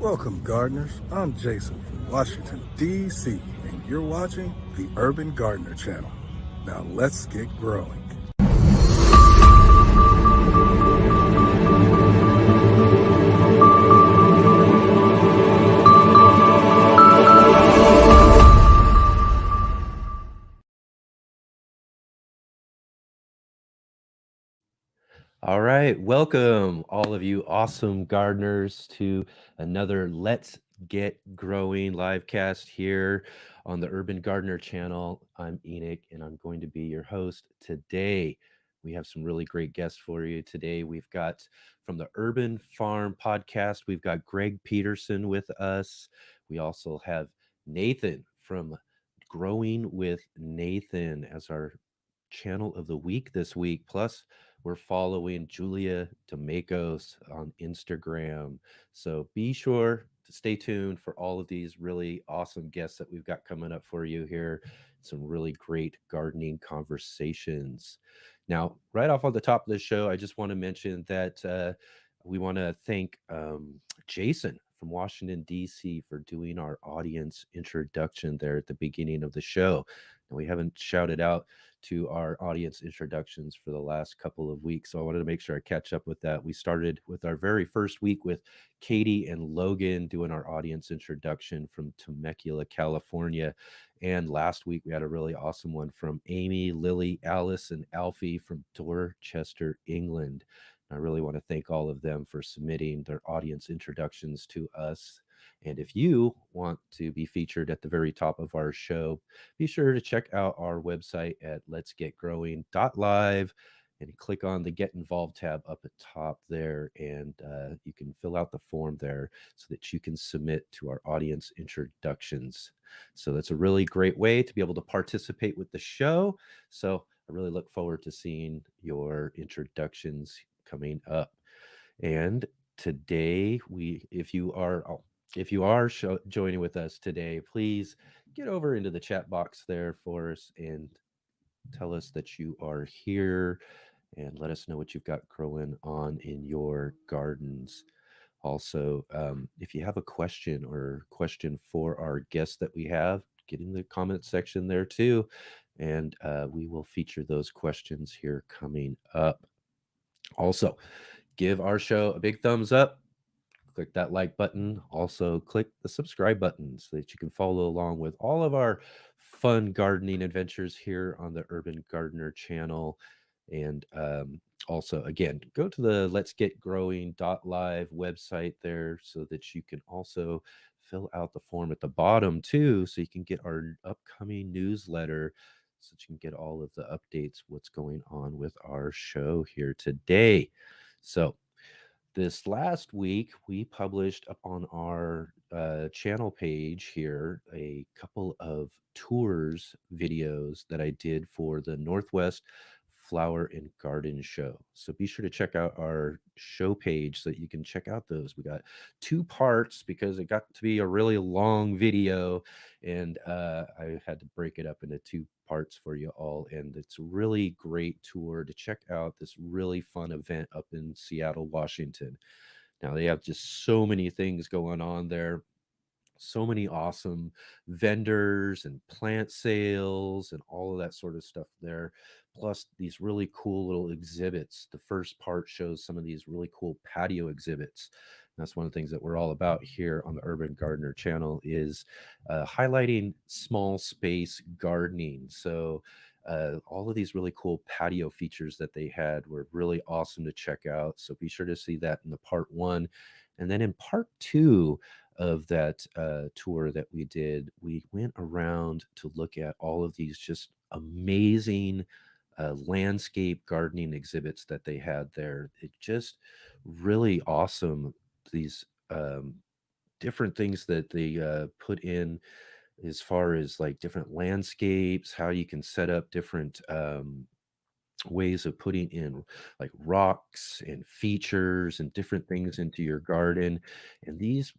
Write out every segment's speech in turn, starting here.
Welcome, gardeners. I'm Jason from Washington, D.C., and you're watching the Urban Gardener Channel. Now let's get growing. All right, welcome all of you awesome gardeners to another Let's Get Growing livecast here on the Urban Gardener Channel. I'm Enoch and I'm going to be your host today. We have some really great guests for you today. We've got from the Urban Farm podcast, we've got Greg Peterson with us. We also have Nathan from Growing with Nathan as our channel of the week this week. Plus, we're following Julia D'Amacos on Instagram. So be sure to stay tuned for all of these really awesome guests that we've got coming up for you here. Some really great gardening conversations. Now, right off on the top of the show, I just want to mention that we want to thank Jason from Washington, D.C. for doing our audience introduction there at the beginning of the show. And we haven't shouted out to our audience introductions for the last couple of weeks. So I wanted to make sure I catch up with that. We started with our very first week with Katie and Logan doing our audience introduction from Temecula, California. And last week we had a really awesome one from Amy, Lily, Alice, and Alfie from Dorchester, England. I really want to thank all of them for submitting their audience introductions to us. And if you want to be featured at the very top of our show, be sure to check out our website at letsgetgrowing.live and click on the Get Involved tab up at top there. And you can fill out the form there so that you can submit to our audience introductions. So that's a really great way to be able to participate with the show. So I really look forward to seeing your introductions coming up. And today, if you are joining with us today, please get over into the chat box there for us and tell us that you are here and let us know what you've got growing on in your gardens. Also, if you have a question for our guests that we have, get in the comment section there too. And we will feature those questions here coming up. Also, give our show a big thumbs up. Click that like button. Also, click the subscribe button so that you can follow along with all of our fun gardening adventures here on the Urban Gardener channel. And also, again, go to the Let's Get Growing.live website there so that you can also fill out the form at the bottom too, so you can get our upcoming newsletter so that you can get all of the updates, what's going on with our show here today. So, this last week, we published up on our channel page here a couple of tours videos that I did for the Northwest Flower and Garden Show. So be sure to check out our show page so that you can check out those. We got two parts because it got to be a really long video, and I had to break it up into two parts for you all. And it's a really great tour to check out this really fun event up in Seattle, Washington. Now, they have just so many things going on there, so many awesome vendors and plant sales and all of that sort of stuff there. Plus, these really cool little exhibits. The first part shows some of these really cool patio exhibits. That's one of the things that we're all about here on the Urban Gardener channel is highlighting small space gardening. So all of these really cool patio features that they had were really awesome to check out. So be sure to see that in the part one. And then in part two of that tour that we did, we went around to look at all of these just amazing landscape gardening exhibits that they had there. It just really awesome. These different things that they put in as far as like different landscapes, how you can set up different ways of putting in like rocks and features and different things into your garden. And these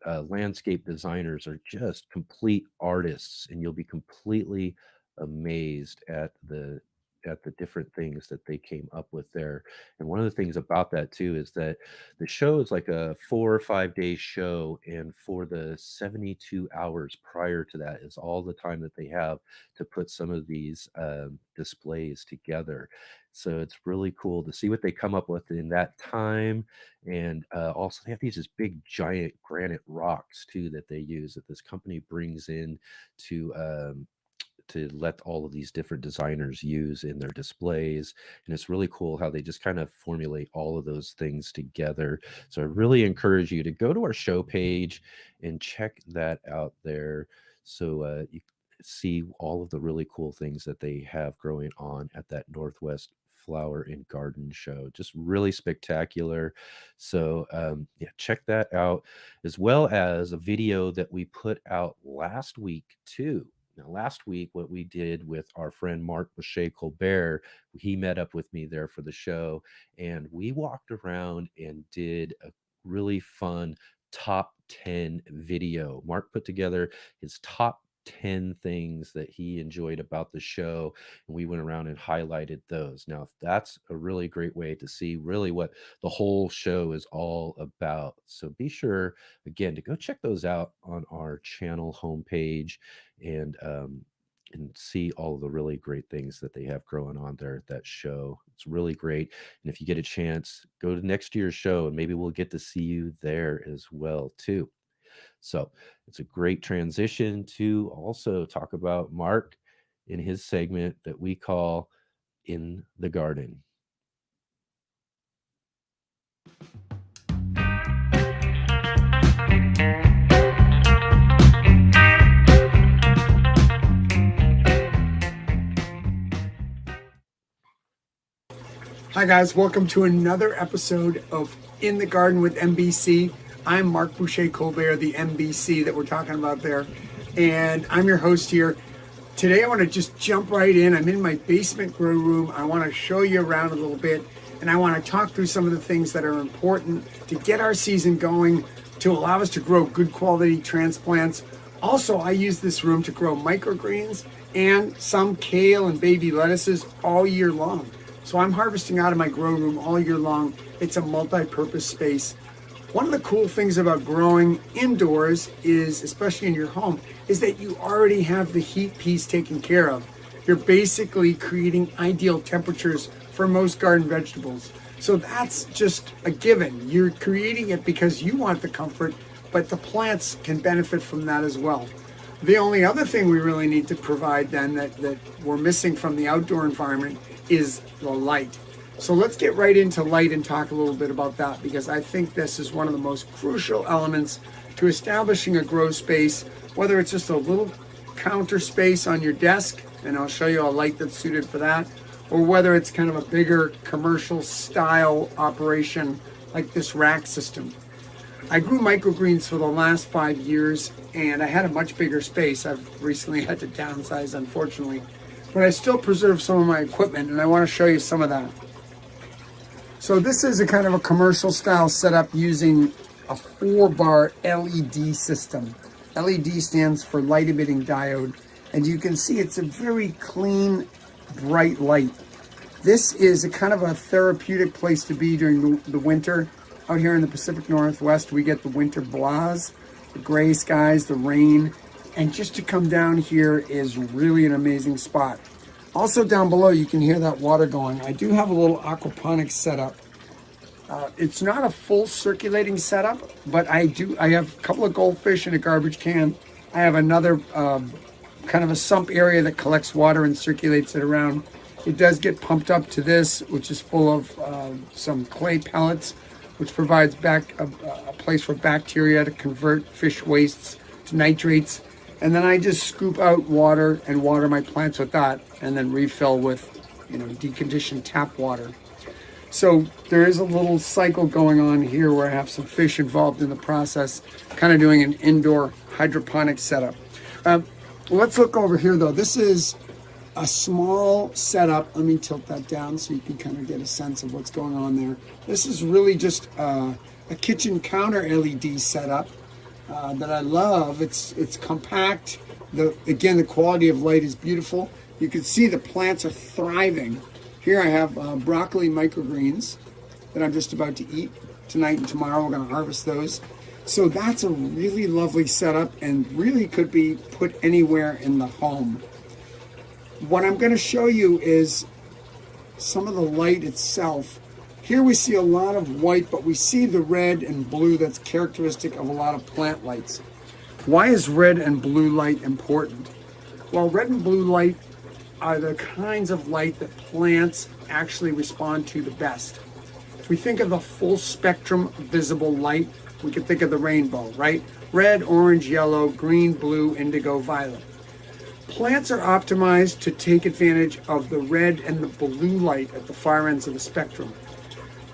landscape designers are just complete artists, and you'll be completely amazed at the at the different things that they came up with there. And one of the things about that too is that the show is like a 4 or 5 day show, and for the 72 hours prior to that is all the time that they have to put some of these displays together. So it's really cool to see what they come up with in that time. And also, they have these just big, giant granite rocks too that they use, that this company brings in to let all of these different designers use in their displays. And it's really cool how they just kind of formulate all of those things together. So I really encourage you to go to our show page and check that out there. So you see all of the really cool things that they have growing on at that Northwest Flower and Garden Show. Just really spectacular. So yeah, check that out, as well as a video that we put out last week too. Now, last week, what we did with our friend Mark Boucher Colbert, he met up with me there for the show, and we walked around and did a really fun top 10 video. Mark put together his top 10 things that he enjoyed about the show, and we went around and highlighted those. Now, that's a really great way to see really what the whole show is all about. So be sure, again, to go check those out on our channel homepage, and see all of the really great things that they have growing on there at that show. It's really great. And if you get a chance, go to next year's show, and maybe we'll get to see you there as well too. So it's a great transition to also talk about Mark in his segment that we call In the Garden. Hi guys, welcome to another episode of In the Garden with MBC. I'm Mark Boucher Colbert, the MBC that we're talking about there, and I'm your host here. Today I want to just jump right in. I'm in my basement grow room. I want to show you around a little bit, and I want to talk through some of the things that are important to get our season going, to allow us to grow good quality transplants. Also, I use this room to grow microgreens and some kale and baby lettuces all year long. So I'm harvesting out of my grow room all year long. It's a multi-purpose space. One of the cool things about growing indoors is, especially in your home, is that you already have the heat piece taken care of. You're basically creating ideal temperatures for most garden vegetables. So that's just a given. You're creating it because you want the comfort, but the plants can benefit from that as well. The only other thing we really need to provide then that we're missing from the outdoor environment is the light. So let's get right into light and talk a little bit about that, because I think this is one of the most crucial elements to establishing a grow space, whether it's just a little counter space on your desk, and I'll show you a light that's suited for that, or whether it's kind of a bigger commercial style operation like this rack system. I grew microgreens for the last 5 years, and I had a much bigger space. I've recently had to downsize, unfortunately, but I still preserve some of my equipment, and I want to show you some of that. So this is a kind of a commercial style setup using a 4-bar LED system. LED stands for light emitting diode, and you can see it's a very clean, bright light. This is a kind of a therapeutic place to be during the winter. Out here in the Pacific Northwest, we get the winter blahs, the gray skies, the rain, and just to come down here is really an amazing spot. Also down below, you can hear that water going. I do have a little aquaponics setup. It's not a full circulating setup, but I have a couple of goldfish in a garbage can. I have another kind of a sump area that collects water and circulates it around. It does get pumped up to this, which is full of some clay pellets, which provides a place for bacteria to convert fish wastes to nitrates. And then I just scoop out water and water my plants with that, and then refill with, deconditioned tap water. So there is a little cycle going on here where I have some fish involved in the process, kind of doing an indoor hydroponic setup. Let's look over here though. This is a small setup. Let me tilt that down so you can kind of get a sense of what's going on there. This is really just a kitchen counter LED setup that I love. It's compact. The quality of light is beautiful. You can see the plants are thriving. Here I have broccoli microgreens that I'm just about to eat tonight and tomorrow. We're going to harvest those. So that's a really lovely setup and really could be put anywhere in the home. What I'm going to show you is some of the light itself. Here we see a lot of white, but we see the red and blue that's characteristic of a lot of plant lights. Why is red and blue light important? Well, red and blue light are the kinds of light that plants actually respond to the best. If we think of the full spectrum visible light, we can think of the rainbow, right? Red, orange, yellow, green, blue, indigo, violet. Plants are optimized to take advantage of the red and the blue light at the far ends of the spectrum.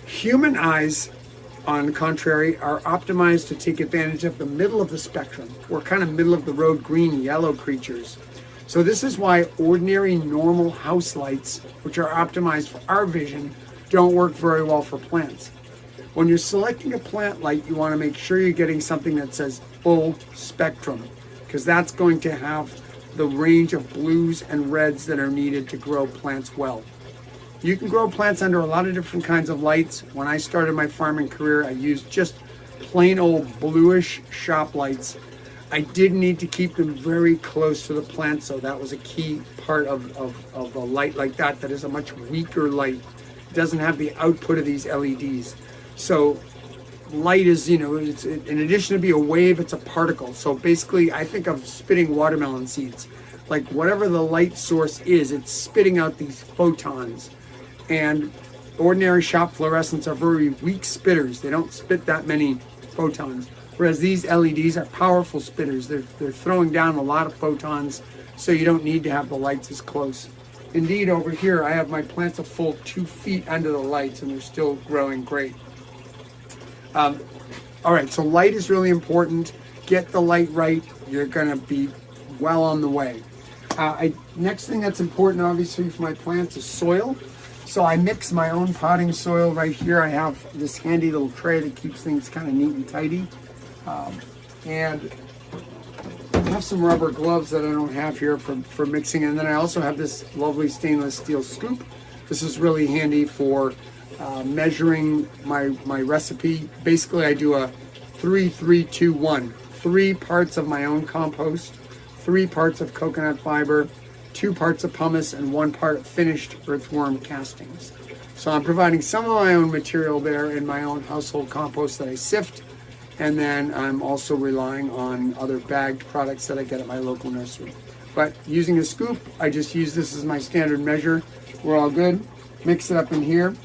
Human eyes, on the contrary, are optimized to take advantage of the middle of the spectrum. We're kind of middle of the road green, yellow creatures. So this is why ordinary normal house lights, which are optimized for our vision, don't work very well for plants. When you're selecting a plant light, you want to make sure you're getting something that says full spectrum, because that's going to have the range of blues and reds that are needed to grow plants well. You can grow plants under a lot of different kinds of lights. When I started my farming career, I used just plain old bluish shop lights. I did need to keep them very close to the plant, so that was a key part of a light like that is a much weaker light. It doesn't have the output of these LEDs. So light is, it's in addition to be a wave, it's a particle. So basically, I think of spitting watermelon seeds. Like whatever the light source is, it's spitting out these photons. And ordinary shop fluorescents are very weak spitters. They don't spit that many photons. Whereas these LEDs are powerful spitters. They're throwing down a lot of photons, so you don't need to have the lights as close. Indeed, over here, I have my plants a full 2 feet under the lights, and they're still growing great. All right, so light is really important. Get the light right. You're going to be well on the way. Next thing that's important, obviously, for my plants is soil. So I mix my own potting soil right here. I have this handy little tray that keeps things kind of neat and tidy. And I have some rubber gloves that I don't have here for mixing. And then I also have this lovely stainless steel scoop. This is really handy for measuring my recipe. Basically, I do a 3-3-2-1. 3 parts of my own compost, 3 parts of coconut fiber, 2 parts of pumice, and 1 part of finished earthworm castings. So I'm providing some of my own material there in my own household compost that I sift, and then I'm also relying on other bagged products that I get at my local nursery. But using a scoop, I just use this as my standard measure. We're all good. Mix it up in here.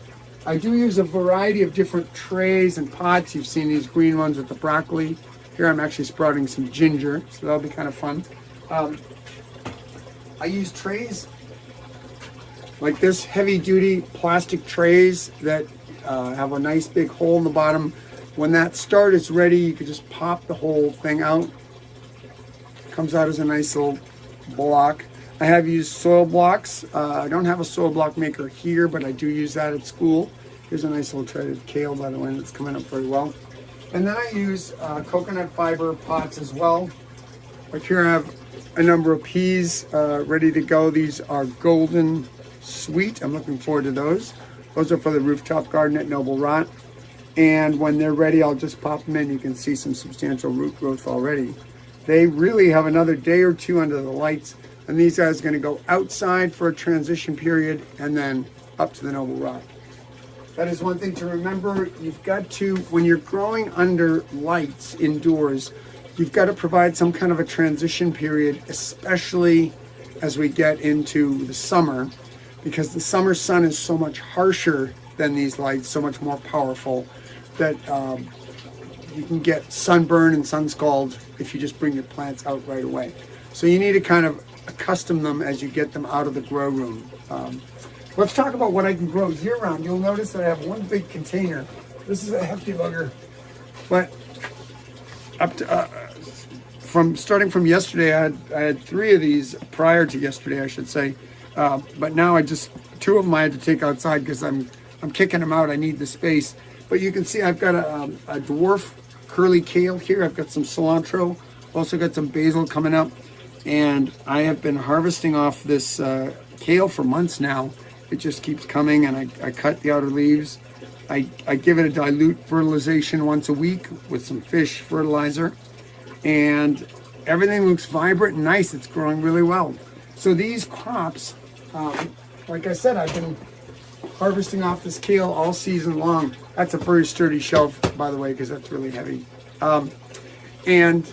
I do use a variety of different trays and pots. You've seen these green ones with the broccoli. Here I'm actually sprouting some ginger, so that'll be kind of fun. I use trays like this, heavy-duty plastic trays that have a nice big hole in the bottom. When that start is ready, you can just pop the whole thing out. Comes out as a nice little block. I have used soil blocks. I don't have a soil block maker here, but I do use that at school. Here's a nice little tray of kale, by the way, that's coming up very well. And then I use coconut fiber pots as well. Like here I have a number of peas ready to go. These are golden sweet. I'm looking forward to those. Those are for the rooftop garden at Noble Rot. And when they're ready, I'll just pop them in. You can see some substantial root growth already. They really have another day or two under the lights. And these guys are going to go outside for a transition period and then up to the Noble Rot. That is one thing to remember. You've got to, when you're growing under lights indoors, you've got to provide some kind of a transition period, especially as we get into the summer, because the summer sun is so much harsher than these lights, so much more powerful, that you can get sunburn and sun scald if you just bring your plants out right away. So you need to kind of accustom them as you get them out of the grow room. Let's talk about what I can grow year-round. You'll notice that I have one big container. This is a hefty bugger, but up to starting from yesterday, I had 3 of these prior to yesterday, I should say. But now 2 of them I had to take outside because I'm kicking them out. I need the space. But you can see I've got a dwarf curly kale here. I've got some cilantro. Also got some basil coming up. and I have been harvesting off this kale for months now. It just keeps coming, and I cut the outer leaves. I give it a dilute fertilization once a week with some fish fertilizer, and everything looks vibrant and nice. It's growing really well. So these crops, like I said, I've been harvesting off this kale all season long. That's a very sturdy shelf, by the way, because that's really heavy. And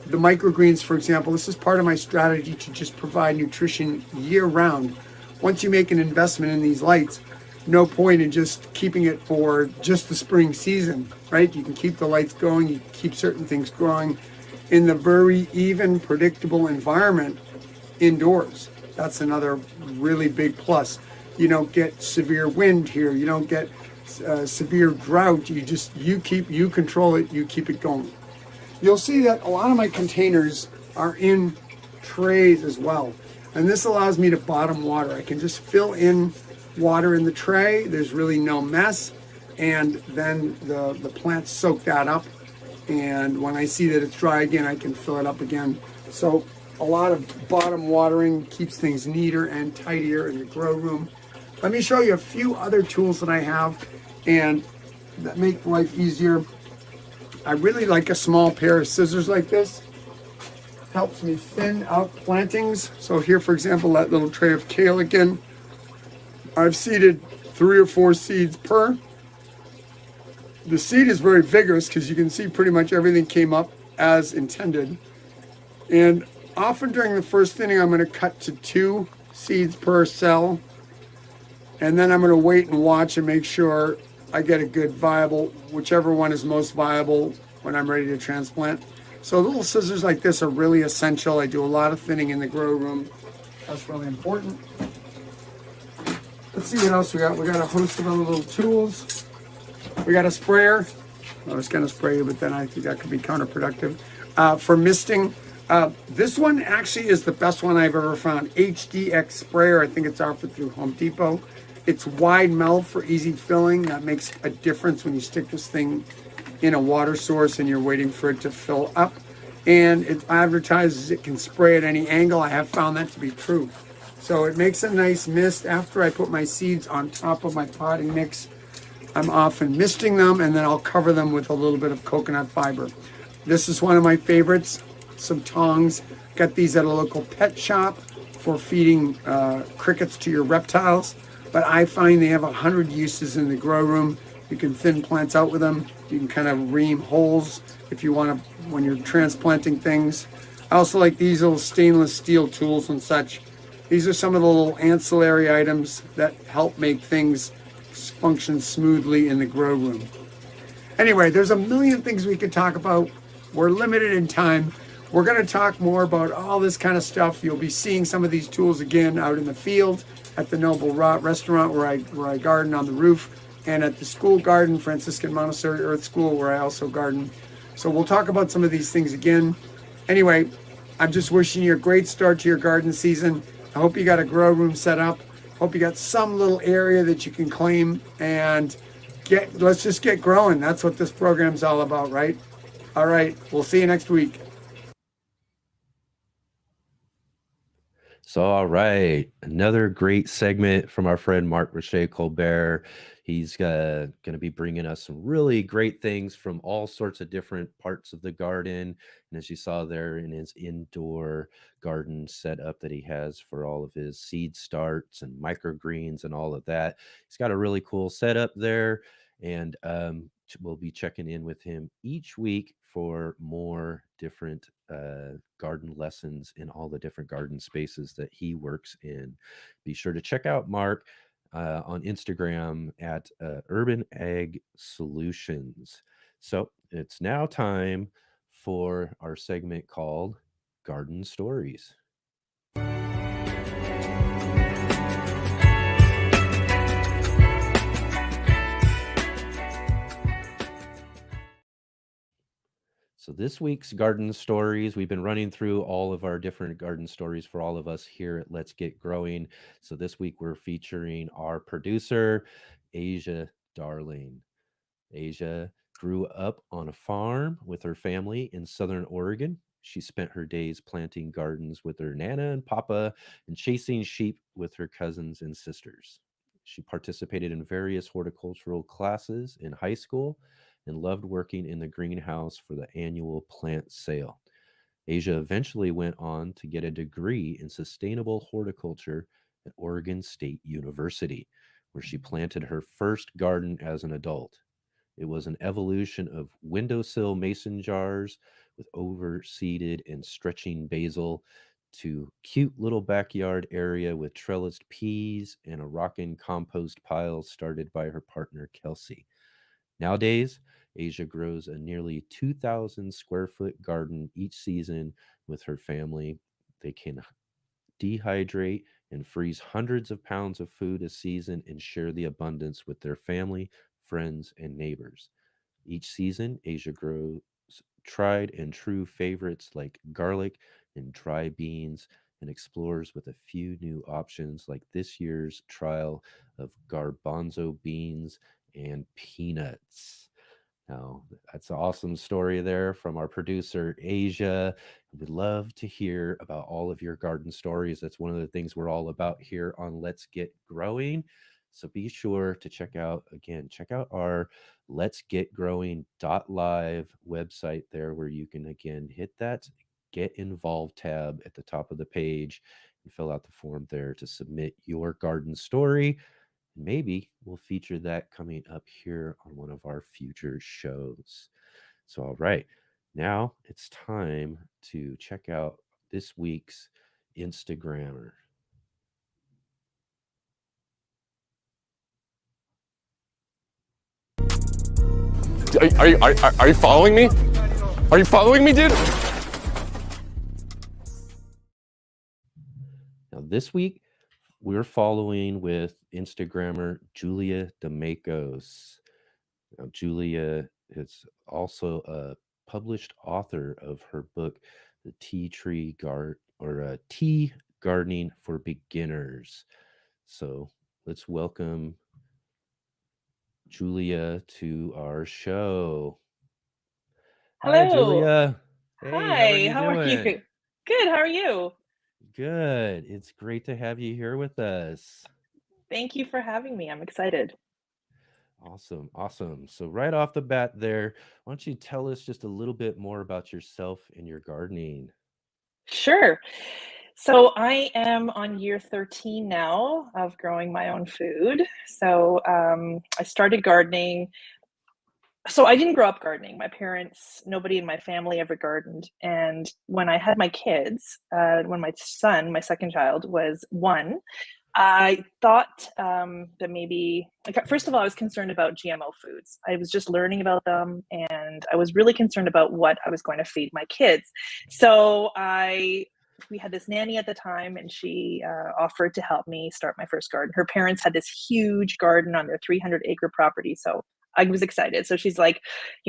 the microgreens, for example, this is part of my strategy to just provide nutrition year round. Once you make an investment in these lights, no point in just keeping it for just the spring season, right? You can keep the lights going, you can keep certain things growing in the very even, predictable environment indoors. That's another really big plus. You don't get severe wind here. You don't get severe drought. You control it. You keep it going. You'll see that a lot of my containers are in trays as well. And this allows me to bottom water. I can just fill in water in the tray. There's really no mess. And then the plants soak that up. And when I see that it's dry again, I can fill it up again. So a lot of bottom watering keeps things neater and tidier in the grow room. Let me show you a few other tools that I have and that make life easier. I really like a small pair of scissors like this. Helps me thin out plantings. So here, for example, that little tray of kale again. I've seeded 3 or 4 seeds per. The seed is very vigorous because you can see pretty much everything came up as intended. And often during the first thinning, I'm going to cut to 2 seeds per cell. And then I'm going to wait and watch and make sure I get a good viable, whichever one is most viable when I'm ready to transplant. So little scissors like this are really essential. I do a lot of thinning in the grow room. That's really important. Let's see what else we got. We got a host of other little tools. We got a sprayer. I was going to spray you, but then I think that could be counterproductive. For misting, this one actually is the best one I've ever found. HDX sprayer. I think it's offered through Home Depot. It's wide mouth for easy filling. That makes a difference when you stick this thing in a water source and you're waiting for it to fill up. And it advertises it can spray at any angle. I have found that to be true. So it makes a nice mist. After I put my seeds on top of my potting mix, I'm often misting them, and then I'll cover them with a little bit of coconut fiber. This is one of my favorites, some tongs. Got these at a local pet shop for feeding crickets to your reptiles. But I find they have 100 uses in the grow room. You can thin plants out with them. You can kind of ream holes if you want to when you're transplanting things. I also like these little stainless steel tools and such. These are some of the little ancillary items that help make things function smoothly in the grow room. Anyway, there's a million things we could talk about. We're limited in time. We're going to talk more about all this kind of stuff. You'll be seeing some of these tools again out in the field at the Noble Restaurant where I garden on the roof, and at the school garden, Franciscan Montessori Earth School, where I also garden. So we'll talk about some of these things again. Anyway, I'm just wishing you a great start to your garden season. I hope you got a grow room set up. Hope you got some little area that you can claim and let's just get growing. That's what this program's all about, right? All right, we'll see you next week. So, all right, another great segment from our friend Mark Roche Colbert. He's going to be bringing us some really great things from all sorts of different parts of the garden. And as you saw there in his indoor garden setup that he has for all of his seed starts and microgreens and all of that, he's got a really cool setup there. And we'll be checking in with him each week for more different garden lessons in all the different garden spaces that he works in. Be sure to check out Mark on Instagram at Urban Ag Solutions. So it's now time for our segment called Garden Stories. So this week's garden stories, we've been running through all of our different garden stories for all of us here at Let's Get Growing. So this week we're featuring our producer, Asia Darling. Asia grew up on a farm with her family in Southern Oregon. She spent her days planting gardens with her Nana and Papa and chasing sheep with her cousins and sisters. She participated in various horticultural classes in high school and loved working in the greenhouse for the annual plant sale. Asia eventually went on to get a degree in sustainable horticulture at Oregon State University, where she planted her first garden as an adult. It was an evolution of windowsill mason jars with overseeded and stretching basil to cute little backyard area with trellised peas and a rocking compost pile started by her partner Kelsey. Nowadays, Asia grows a nearly 2,000 square foot garden each season with her family. They can dehydrate and freeze hundreds of pounds of food a season and share the abundance with their family, friends, and neighbors. Each season, Asia grows tried and true favorites like garlic and dry beans and explores with a few new options like this year's trial of garbanzo beans and peanuts. Now, that's an awesome story there from our producer, Asia. We'd love to hear about all of your garden stories. That's one of the things we're all about here on Let's Get Growing. So be sure to check out our Let's Get Growing live website there, where you can again hit that Get Involved tab at the top of the page and fill out the form there to submit your garden story. Maybe we'll feature that coming up here on one of our future shows. So, all right, now it's time to check out this week's Instagrammer. Are you following me? Are you following me, dude? Now, this week, we're following with Instagrammer Julia D'Amacos. Now, Julia is also a published author of her book, The Tea Tree Guard or Tea Gardening for Beginners. So let's welcome Julia to our show. Hi, Hello. Julia. Hey, how are Hi, you how are you? doing? Good, how are you? Good. It's great to have you here with us. Thank you for having me. I'm excited. Awesome. Awesome. So, right off the bat, there, why don't you tell us just a little bit more about yourself and your gardening? Sure. So I am on year 13 now of growing my own food. I started gardening. So I didn't grow up gardening. My parents, nobody in my family ever gardened. And when I had my kids, when my second child was 1, I thought that maybe, like, first of all, I was concerned about GMO foods. I was just learning about them, and I was really concerned about what I was going to feed my kids. So we had this nanny at the time, and she offered to help me start my first garden. Her parents had this huge garden on their 300-acre property, so I was excited. So she's like,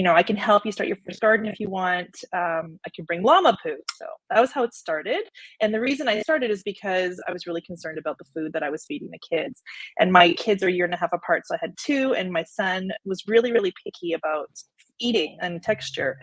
I can help you start your first garden if you want. I can bring llama poo. So that was how it started. And the reason I started is because I was really concerned about the food that I was feeding the kids. And my kids are a year and a half apart, so I had 2, and my son was really, really picky about eating and texture.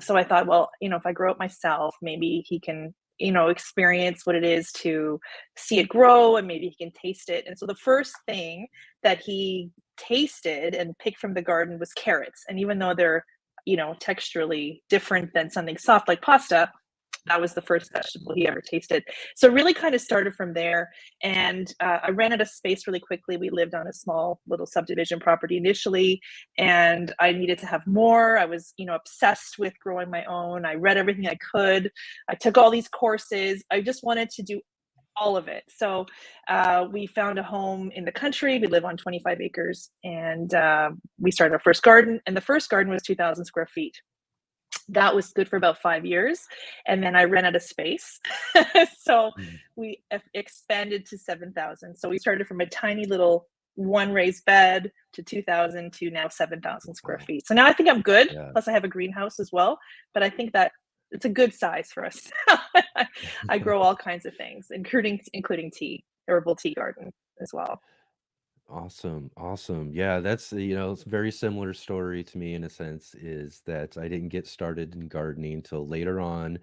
So I thought, well, if I grow it myself, maybe he can, experience what it is to see it grow, and maybe he can taste it. And so the first thing that he tasted and picked from the garden was carrots. And even though they're, texturally different than something soft like pasta, that was the first vegetable he ever tasted. So it really kind of started from there. And I ran out of space really quickly. We lived on a small little subdivision property initially, and I needed to have more. I was, obsessed with growing my own. I read everything I could. I took all these courses. I just wanted to do all of it. So we found a home in the country. We live on 25 acres, and we started our first garden. And the first garden was 2,000 square feet. That was good for about 5 years. And then I ran out of space. So we expanded to 7,000. So we started from a tiny little one raised bed to 2,000 to now 7,000 square feet. So now I think I'm good. Yeah. Plus I have a greenhouse as well. But I think that it's a good size for us. I grow all kinds of things, including tea, herbal tea garden as well. Awesome. Awesome. Yeah, that's, it's a very similar story to me in a sense, is that I didn't get started in gardening until later on.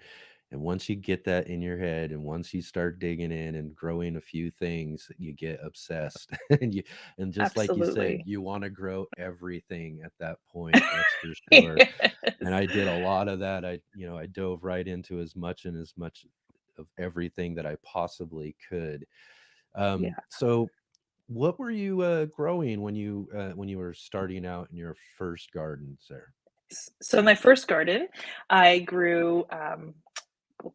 And once you get that in your head, and once you start digging in and growing a few things, you get obsessed. And just like you said, Absolutely. you want to grow everything at that point. That's for sure. And Yes. I did a lot of that. I dove right into as much of everything that I possibly could. Yeah. So what were you growing when you were starting out in your first gardens there? So in my first garden, I grew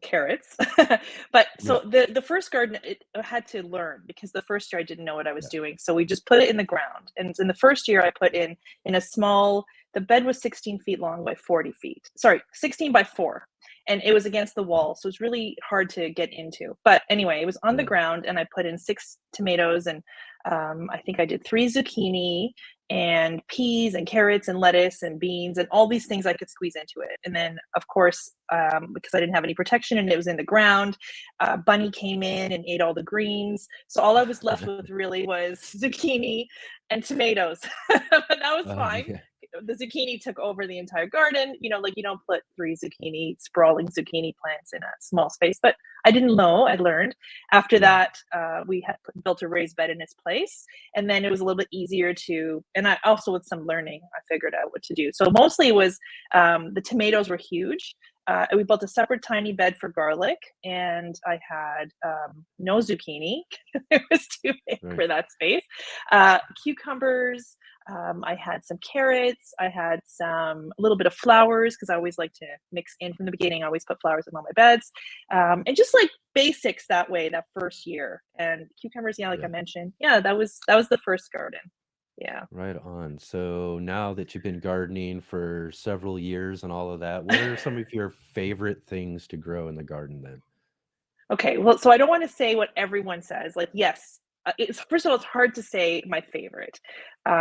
carrots. But Yeah. so the first garden, it I had to learn because the first year I didn't know what I was doing. So we just put it in the ground. And in the first year I put in a small, the bed was 16 feet long by 40 feet. Sorry, 16 by 4. And it was against the wall. So it's really hard to get into. But anyway, it was on the Yeah. ground and I put in 6 tomatoes and I think I did 3 zucchini and peas and carrots and lettuce and beans and all these things I could squeeze into it. And then, of course, because I didn't have any protection and it was in the ground, bunny came in and ate all the greens. So all I was left with really was zucchini and tomatoes. But that was Oh fine. yeah. The zucchini took over the entire garden. Like you don't put 3 sprawling zucchini plants in a small space. But I didn't know. I learned. After Yeah. that, we had built a raised bed in its place, and then it was a little bit easier to. And I also, with some learning, I figured out what to do. So mostly it was the tomatoes were huge. We built a separate tiny bed for garlic, and I had no zucchini. It was too big Right. for that space. Cucumbers. I had some carrots. I had a little bit of flowers because I always like to mix in from the beginning. I always put flowers in all my beds, and just like basics that way that first year. And cucumbers, yeah, like I Yeah. mentioned, yeah, that was the first garden. Yeah. Right on. So now that you've been gardening for several years and all of that, what are some of your favorite things to grow in the garden then? Okay, well, so I don't want to say what everyone says. Like, yes, it's first of all, it's hard to say my favorite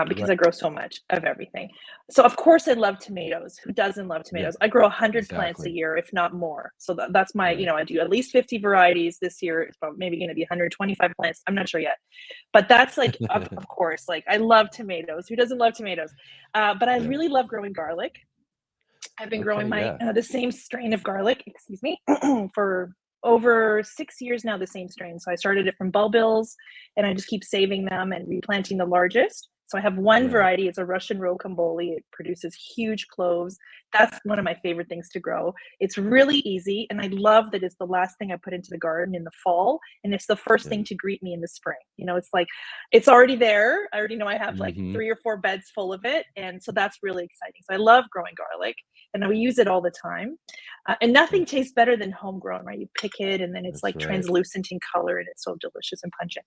because Right. I grow so much of everything. So, of course, I love tomatoes. Who doesn't love Yeah, tomatoes? I grow 100 plants a exactly. year, if not more. So that's my, Right. I do at least 50 varieties this year. It's probably maybe going to be 125 plants. I'm not sure yet, but that's like, of course, like I love tomatoes. Who doesn't love tomatoes? But I Yeah. really love growing garlic. I've been growing Okay, my yeah. the same strain of garlic, excuse me, for over 6 years now. The same strain. So I started it from bulbils, and I just keep saving them and replanting the largest. So I have one Yeah. variety. It's a Russian rocambole. It produces huge cloves. That's one of my favorite things to grow. It's really easy, and I love that it's the last thing I put into the garden in the fall, and it's the first Yeah. thing to greet me in the spring. It's like it's already there. I already know I have like Mhm. 3 or 4 beds full of it, and so that's really exciting. So I love growing garlic and we use it all the time. And nothing Right. tastes better than homegrown, right? You pick it, and then it's That's like right. translucent in color, and it's so delicious and pungent.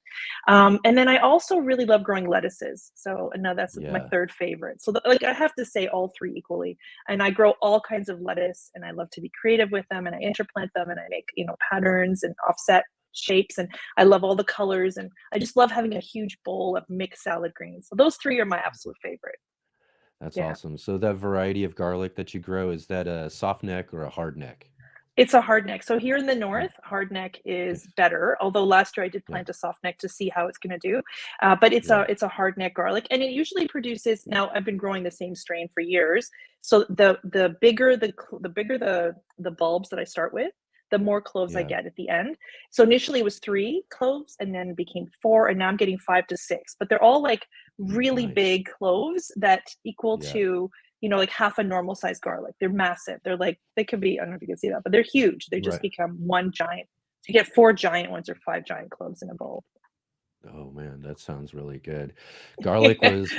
And then I also really love growing lettuces. So no, that's my Yeah. third favorite. So like I have to say all three equally. And I grow all kinds of lettuce, and I love to be creative with them, and I interplant them, and I make patterns and offset shapes, and I love all the colors, and I just love having a huge bowl of mixed salad greens. So those three are my absolute favorite. That's Yeah. awesome. So that variety of garlic that you grow, is that a soft neck or a hard neck? It's a hard neck. So here in the Mm, north, hard neck is nice. better. Although last year I did Yeah. plant a soft neck to see how it's going to do, but it's Yeah. a hard neck garlic, and it usually produces. Now I've been growing the same strain for years, so the bigger the bigger the bulbs that I start with, the more cloves I Yeah. get at the end. So initially it was 3 cloves, and then it became 4, and now I'm getting 5 to 6. But they're all like really Nice. big cloves that equal Yeah. to like half a normal sized garlic. They're massive. They're like, they could be, I don't know if you can see that, but they're huge. They just Right. become one giant. So you get 4 giant ones or 5 giant cloves in a bowl. Oh man, that sounds really good. Garlic was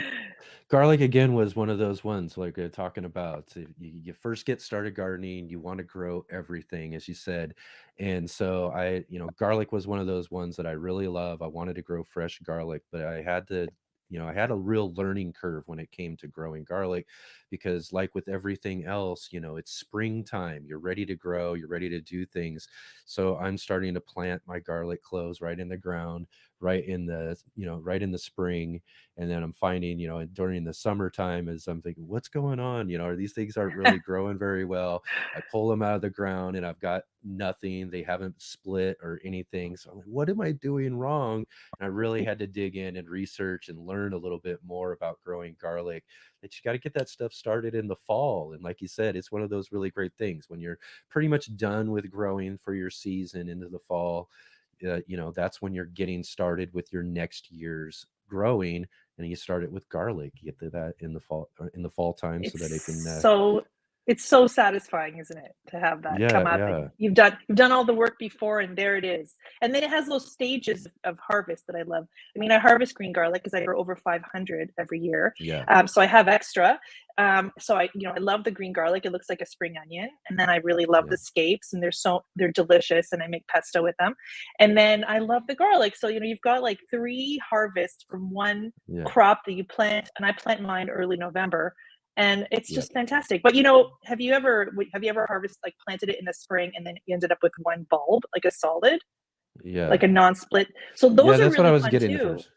Garlic again was one of those ones like we are talking about. If you first get started gardening, you want to grow everything, as you said. And so garlic was one of those ones that I really love. I wanted to grow fresh garlic, but I had a real learning curve when it came to growing garlic because, like with everything else, it's springtime. You're ready to grow, you're ready to do things. So I'm starting to plant my garlic cloves right in the ground, right in the, right in the spring. And then I'm finding, during the summertime, as I'm thinking, what's going on? These things aren't really growing very well. I pull them out of the ground and I've got nothing. They haven't split or anything. So I'm like, what am I doing wrong? And I really had to dig in and research and learn a little bit more about growing garlic, that you got to get that stuff started in the fall. And like you said, it's one of those really great things when you're pretty much done with growing for your season into the fall. That's when you're getting started with your next year's growing, and you start it with garlic. You get to that in the fall time, so that it can it's so satisfying, isn't it, to have that come up, and you've done all the work before, and there it is. And then it has those stages of harvest that I love. I mean, I harvest green garlic because I grow over 500 every year. So I have extra. So I love the green garlic. It looks like a spring onion. And then I really love the scapes, and they're delicious, and I make pesto with them. And then I love the garlic. So, you've got like 3 harvests from one crop that you plant, and I plant mine early November. And it's just fantastic. But have you ever planted it in the spring, and then you ended up with one bulb, like a solid, like a non-split? So those are that's what I really was fun getting too. first.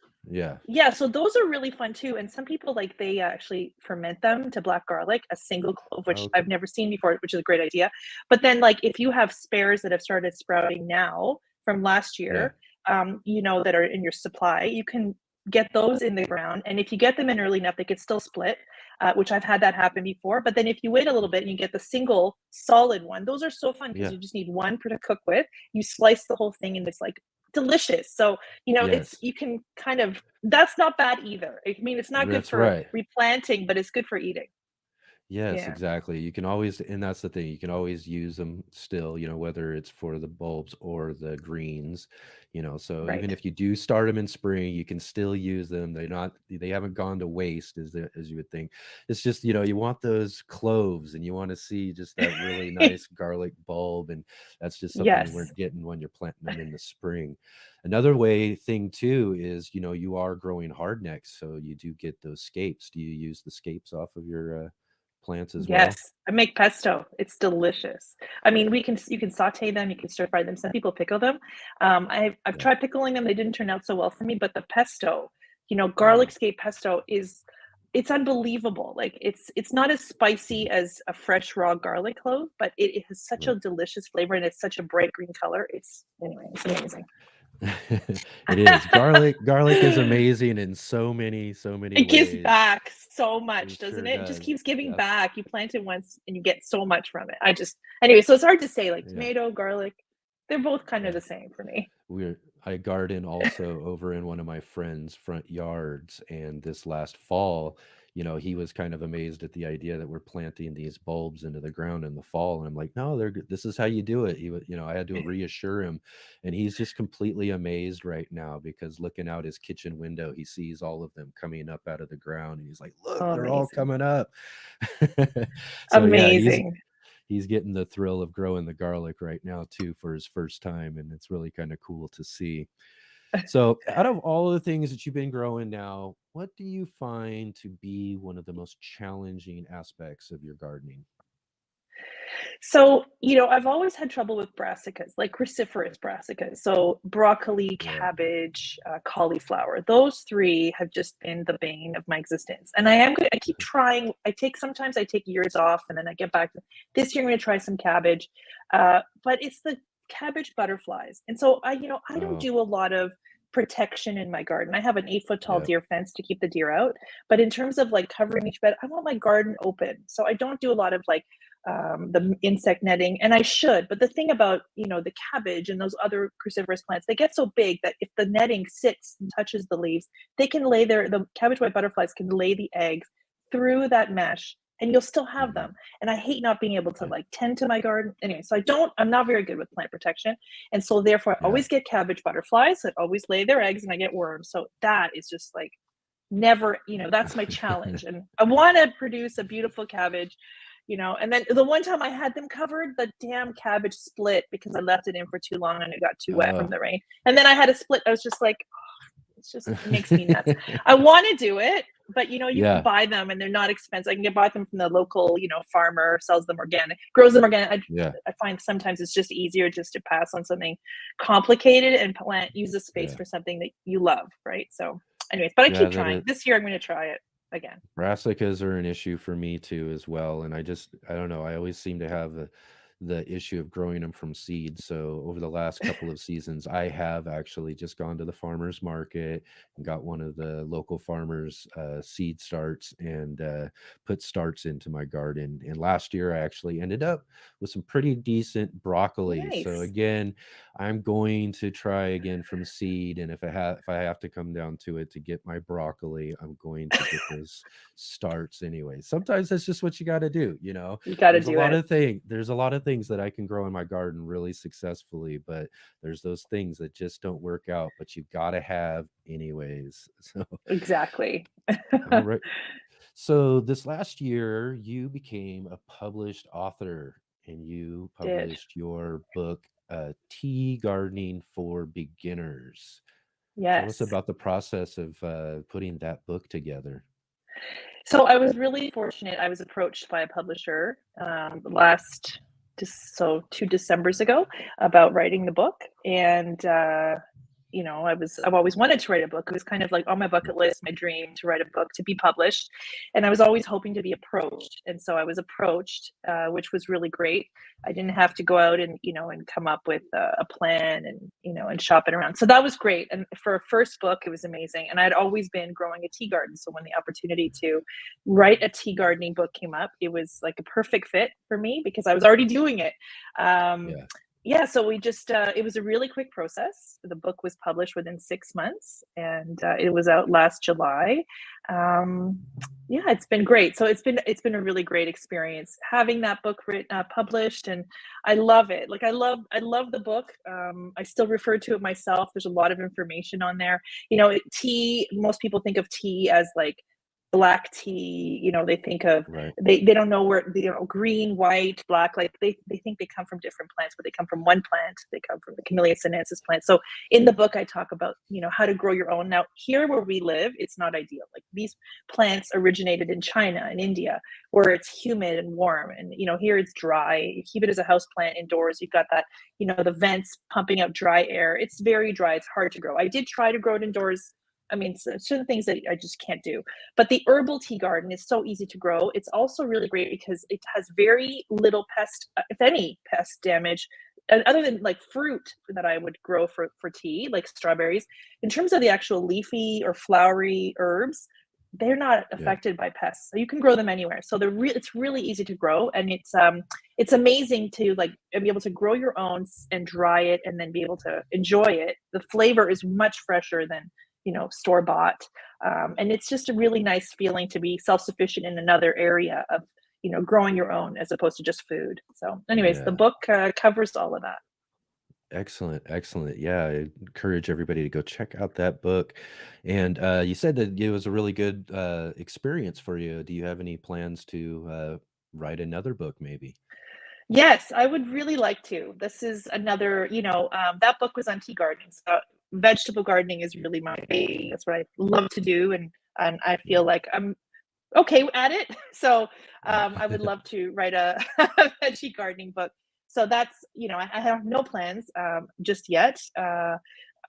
Yeah. So those are really fun too. And some people they actually ferment them to black garlic, a single clove, which I've never seen before, which is a great idea. But then if you have spares that have started sprouting now from last year, that are in your supply, you can get those in the ground. And if you get them in early enough, they could still split, which I've had that happen before. But then if you wait a little bit and you get the single solid one, those are so fun because you just need one to cook with. You slice the whole thing, and it's like delicious. So it's, you can kind of, that's not bad either. I mean, it's not good for replanting, but it's good for eating. Yes, exactly. You can always, and that's the thing, you can always use them still, whether it's for the bulbs or the greens, so even if you do start them in spring, you can still use them. They haven't gone to waste as you would think. It's just, you want those cloves, and you want to see just that really nice garlic bulb. And that's just something you weren't getting when you're planting them in the spring. Another thing too is, you are growing hardnecks, so you do get those scapes. Do you use the scapes off of your plants as well? Yes, I make pesto. It's delicious. I mean, you can saute them, you can stir fry them. Some people pickle them. I've tried pickling them. They didn't turn out so well for me. But the pesto, garlic scape pesto it's unbelievable. Like it's not as spicy as a fresh raw garlic clove, but it has such a delicious flavor, and it's such a bright green color. It's amazing. It is. Garlic is amazing in so many ways. It gives back so much, doesn't it? It does. just keeps giving back. You plant it once and you get so much from it. Anyway, so it's hard to say, tomato, garlic, they're both kind of the same for me. I garden also over in one of my friends' front yards, and this last fall, he was kind of amazed at the idea that we're planting these bulbs into the ground in the fall. And I'm like, no, this is how you do it. I had to reassure him, and he's just completely amazed right now, because looking out his kitchen window, he sees all of them coming up out of the ground, and he's like, look, they're all coming up. So amazing. he's getting the thrill of growing the garlic right now too, for his first time, and it's really kind of cool to see. So out of all the things that you've been growing now, what do you find to be one of the most challenging aspects of your gardening? So, I've always had trouble with brassicas, like cruciferous brassicas. So broccoli, cabbage, cauliflower, those 3 have just been the bane of my existence. And I keep trying. Sometimes I take years off, and then I get back to this year. I'm going to try some cabbage, but it's the cabbage butterflies. And so I don't do a lot of protection in my garden. I have an 8-foot tall deer fence to keep the deer out. But in terms of covering each bed, I want my garden open. So I don't do a lot of the insect netting, and I should. But the thing about, the cabbage and those other cruciferous plants, they get so big that if the netting sits and touches the leaves, they can the cabbage white butterflies can lay the eggs through that mesh, and you'll still have them. And I hate not being able to tend to my garden. Anyway, so I'm not very good with plant protection. And so therefore I always get cabbage butterflies that always lay their eggs, and I get worms. So that is just never, that's my challenge. And I want to produce a beautiful cabbage, and then the one time I had them covered, the damn cabbage split because I left it in for too long and it got too wet from the rain. And then I had a split. I was just like, it makes me nuts. I want to do it. but you can Yeah. buy them and they're not expensive. I can buy them from the local, farmer, sells them organic, grows them organic. Yeah. I find sometimes it's just easier just to pass on something complicated and use the space Yeah. for something that you love, right? So anyways, but I Yeah, keep trying. This year I'm going to try it again. brassicas are an issue for me too as well, and I don't know, I always seem to have the issue of growing them from seed. So over the last couple of seasons, I have actually just gone to the farmers market and got one of the local farmers seed starts and put starts into my garden. And last year I actually ended up with some pretty decent broccoli. So Nice. again, I'm going to try again from seed, and if I have to come down to it to get my broccoli, I'm going to get those starts anyway. Sometimes that's just what you got to do, You got to there's a do lot it. of things that I can grow in my garden really successfully, but there's those things that just don't work out, but you've got to have anyways. So Exactly. all right. So this last year you became a published author and you Did. published your book, Tea Gardening for Beginners. Tell us Yes. about the process of putting that book together. So I was really fortunate. I was approached by a publisher so 2 Decembers ago about writing the book, and I've always wanted to write a book. It was kind of like on my bucket list, my dream to write a book to be published, and I was always hoping to be approached. And so I was approached, which was really great. I didn't have to go out and and come up with a plan and shop it around. So that was great. And for a first book, it was amazing. And I'd always been growing a tea garden, so when the opportunity to write a tea gardening book came up, it was like a perfect fit for me because I was already doing it. Um, Yeah. yeah, so we just it was a really quick process. The book was published within 6 months, and it was out last July. um, yeah, it's been great. So it's been a really great experience having that book published, and I love it. Like I love the book. I still refer to it myself. There's a lot of information on there. Tea, most people think of tea as like black tea. They think of, Right. they don't know where, green, white, black, like they think they come from different plants, but they come from one plant. They come from the Camellia sinensis plant. So in the book I talk about how to grow your own. Now here where we live, it's not ideal. Like these plants originated in China and India, where it's humid and warm, and here it's dry. You keep it as a house plant indoors, you've got that, the vents pumping out dry air. It's very dry, it's hard to grow. I did try to grow it indoors. I mean, certain things that I just can't do. But the herbal tea garden is so easy to grow. It's also really great because it has very little pest, if any, pest damage, other than like fruit that I would grow for tea, like strawberries. In terms of the actual leafy or flowery herbs, they're not Yeah. affected by pests. So you can grow them anywhere. So it's really easy to grow, and it's amazing to like be able to grow your own and dry it and then be able to enjoy it. The flavor is much fresher than store bought. And it's just a really nice feeling to be self-sufficient in another area of, growing your own as opposed to just food. So anyways, the Yeah. book covers all of that. Excellent, excellent. Yeah, I encourage everybody to go check out that book. And you said that it was a really good experience for you. Do you have any plans to write another book, maybe? Yes, I would really like to. This is another, that book was on tea gardening. So vegetable gardening is really my baby. That's what I love to do. And I feel Yeah. like I'm okay at it. So I would love to write a veggie gardening book. So that's, I have no plans just yet.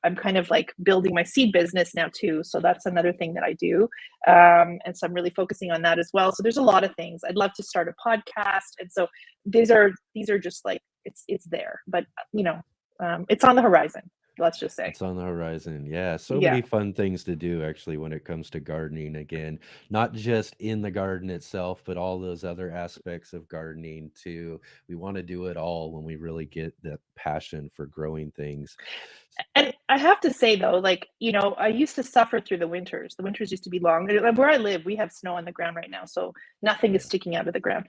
I'm kind of like building my seed business now too. So that's another thing that I do. And so I'm really focusing on that as well. So there's a lot of things. I'd love to start a podcast. And so these are just like, it's there, but it's on the horizon. Let's just say. It's on the horizon. Yeah, so Yeah. many fun things to do actually when it comes to gardening. Again, not just in the garden itself, but all those other aspects of gardening too. We want to do it all when we really get that passion for growing things. And I have to say though, like, I used to suffer through the winters. The winters used to be long. Where I live, we have snow on the ground right now, so nothing is Yeah. sticking out of the ground.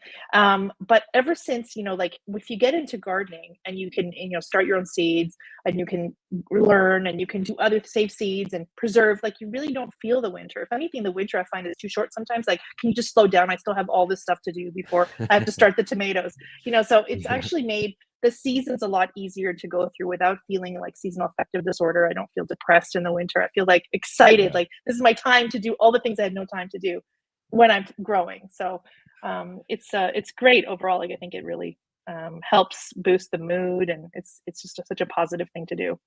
But ever since, like if you get into gardening and you can, start your own seeds and you can learn and you can do other save seeds and preserve, like you really don't feel the winter. If anything, the winter I find is too short sometimes. Like, can you just slow down? I still have all this stuff to do before I have to start the tomatoes. So it's Yeah. actually made the season's a lot easier to go through without feeling like seasonal affective disorder. I don't feel depressed in the winter. I feel like excited. Yeah. Like this is my time to do all the things I had no time to do when I'm growing. So it's great overall. Like I think it really helps boost the mood, and it's just such a positive thing to do.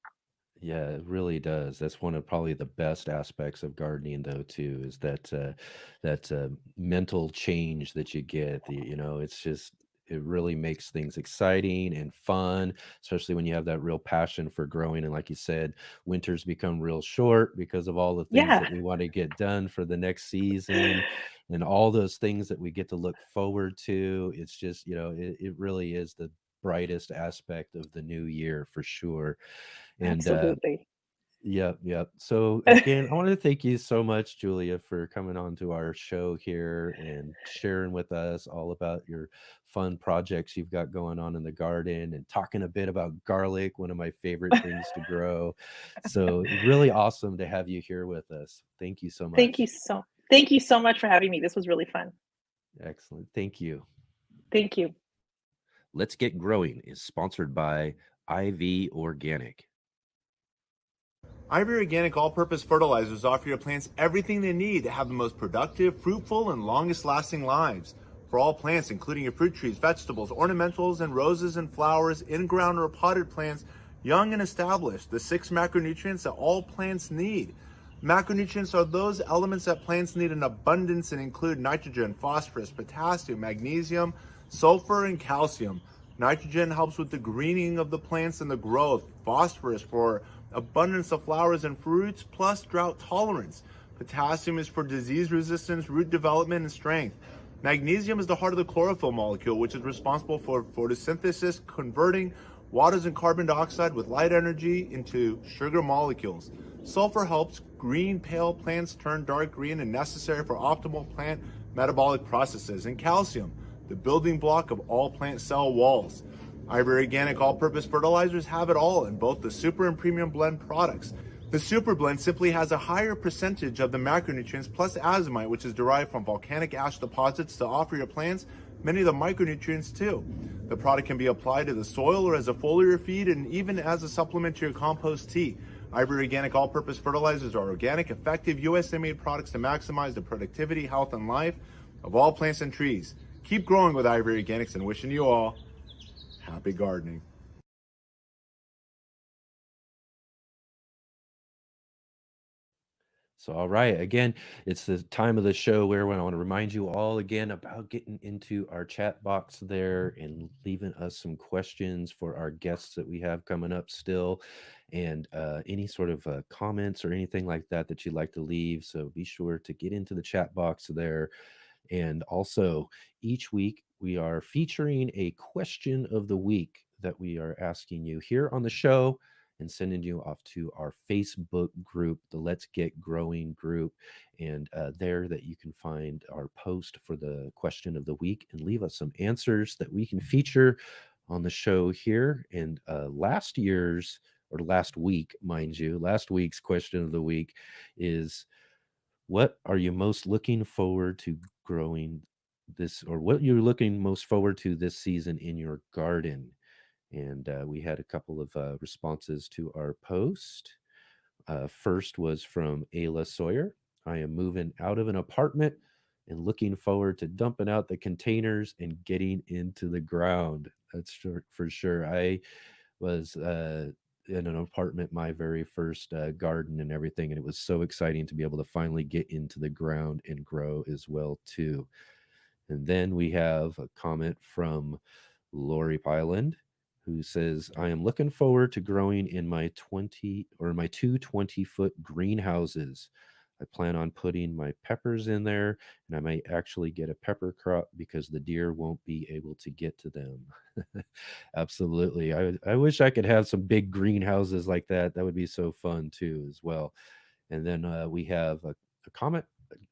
Yeah, it really does. That's one of probably the best aspects of gardening, though, too, is that mental change that you get. It's just it really makes things exciting and fun, especially when you have that real passion for growing. And like you said, winters become real short because of all the things Yeah, that we want to get done for the next season, and all those things that we get to look forward to. It's just, it really is the brightest aspect of the new year for sure. And absolutely. Yep, yep. So again, I want to thank you so much, Julia, for coming on to our show here and sharing with us all about your fun projects you've got going on in the garden and talking a bit about garlic, one of my favorite things to grow. So really awesome to have you here with us. Thank you so Thank you much. so thank you so much for having me. This was really fun. Excellent. Thank you. Thank you. Let's Get Growing is sponsored by IV Organic. Ivory Organic all-purpose fertilizers offer your plants everything they need to have the most productive, fruitful, and longest-lasting lives. For all plants, including your fruit trees, vegetables, ornamentals, and roses and flowers, in-ground or potted plants, young and established, the 6 macronutrients that all plants need. Macronutrients are those elements that plants need in abundance and include nitrogen, phosphorus, potassium, magnesium, sulfur, and calcium. Nitrogen helps with the greening of the plants and the growth. Phosphorus for abundance of flowers and fruits, plus drought tolerance. Potassium is for disease resistance, root development, and strength. Magnesium is the heart of the chlorophyll molecule, which is responsible for photosynthesis, converting waters and carbon dioxide with light energy into sugar molecules. Sulfur helps green pale plants turn dark green and necessary for optimal plant metabolic processes. And calcium, the building block of all plant cell walls. Ivory Organic all-purpose fertilizers have it all in both the Super and Premium Blend products. The Super Blend simply has a higher percentage of the macronutrients plus azomite, which is derived from volcanic ash deposits, to offer your plants many of the micronutrients too. The product can be applied to the soil or as a foliar feed and even as a supplement to your compost tea. Ivory Organic all-purpose fertilizers are organic, effective, USA-made products to maximize the productivity, health, and life of all plants and trees. Keep growing with Ivory Organics, and wishing you all happy gardening. So, all right, again, it's the time of the show where I want to remind you all again about getting into our chat box there and leaving us some questions for our guests that we have coming up still, and any sort of comments or anything like that that you'd like to leave. So be sure to get into the chat box there. And also, each week we are featuring a question of the week that we are asking you here on the show and sending you off to our Facebook group, the Let's Get Growing group. And there that you can find our post for the question of the week and leave us some answers that we can feature on the show here. And last week, mind you, last week's question of the week is, what are you most looking forward to growing this, or what you're looking most forward to this season in your garden? And we had a couple of responses to our post. First was from Ayla Sawyer. I am moving out of an apartment and looking forward to dumping out the containers and getting into the ground. That's for sure. I was in an apartment, my very first garden and everything, and it was so exciting to be able to finally get into the ground and grow as well too. And then we have a comment from Lori Pyland, who says, I am looking forward to growing in my 2 20-foot greenhouses. I plan on putting my peppers in there, and I might actually get a pepper crop because the deer won't be able to get to them. Absolutely. I wish I could have some big greenhouses like that. That would be so fun too, as well. And then we have a comment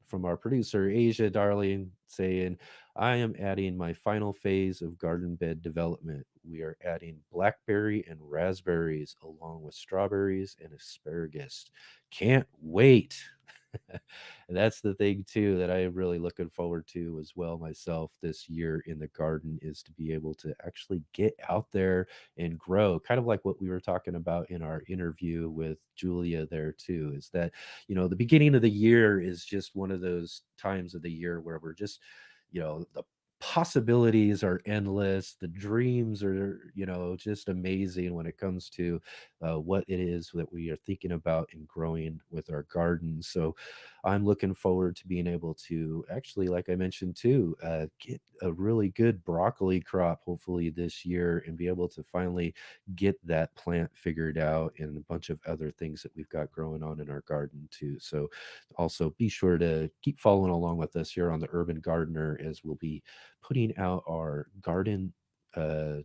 from our producer, Asia Darling, saying, I am adding my final phase of garden bed development. We are adding blackberry and raspberries along with strawberries and asparagus. Can't wait. That's the thing too that I am really looking forward to as well myself this year in the garden, is to be able to actually get out there and grow, kind of like what we were talking about in our interview with Julia there too. Is that, the beginning of the year is just one of those times of the year where we're just, the possibilities are endless, the dreams are, just amazing when it comes to what it is that we are thinking about and growing with our gardens. So I'm looking forward to being able to actually, like I mentioned too, get a really good broccoli crop hopefully this year, and be able to finally get that plant figured out, and a bunch of other things that we've got growing on in our garden too. So also be sure to keep following along with us here on the Urban Gardener, as we'll be putting out our garden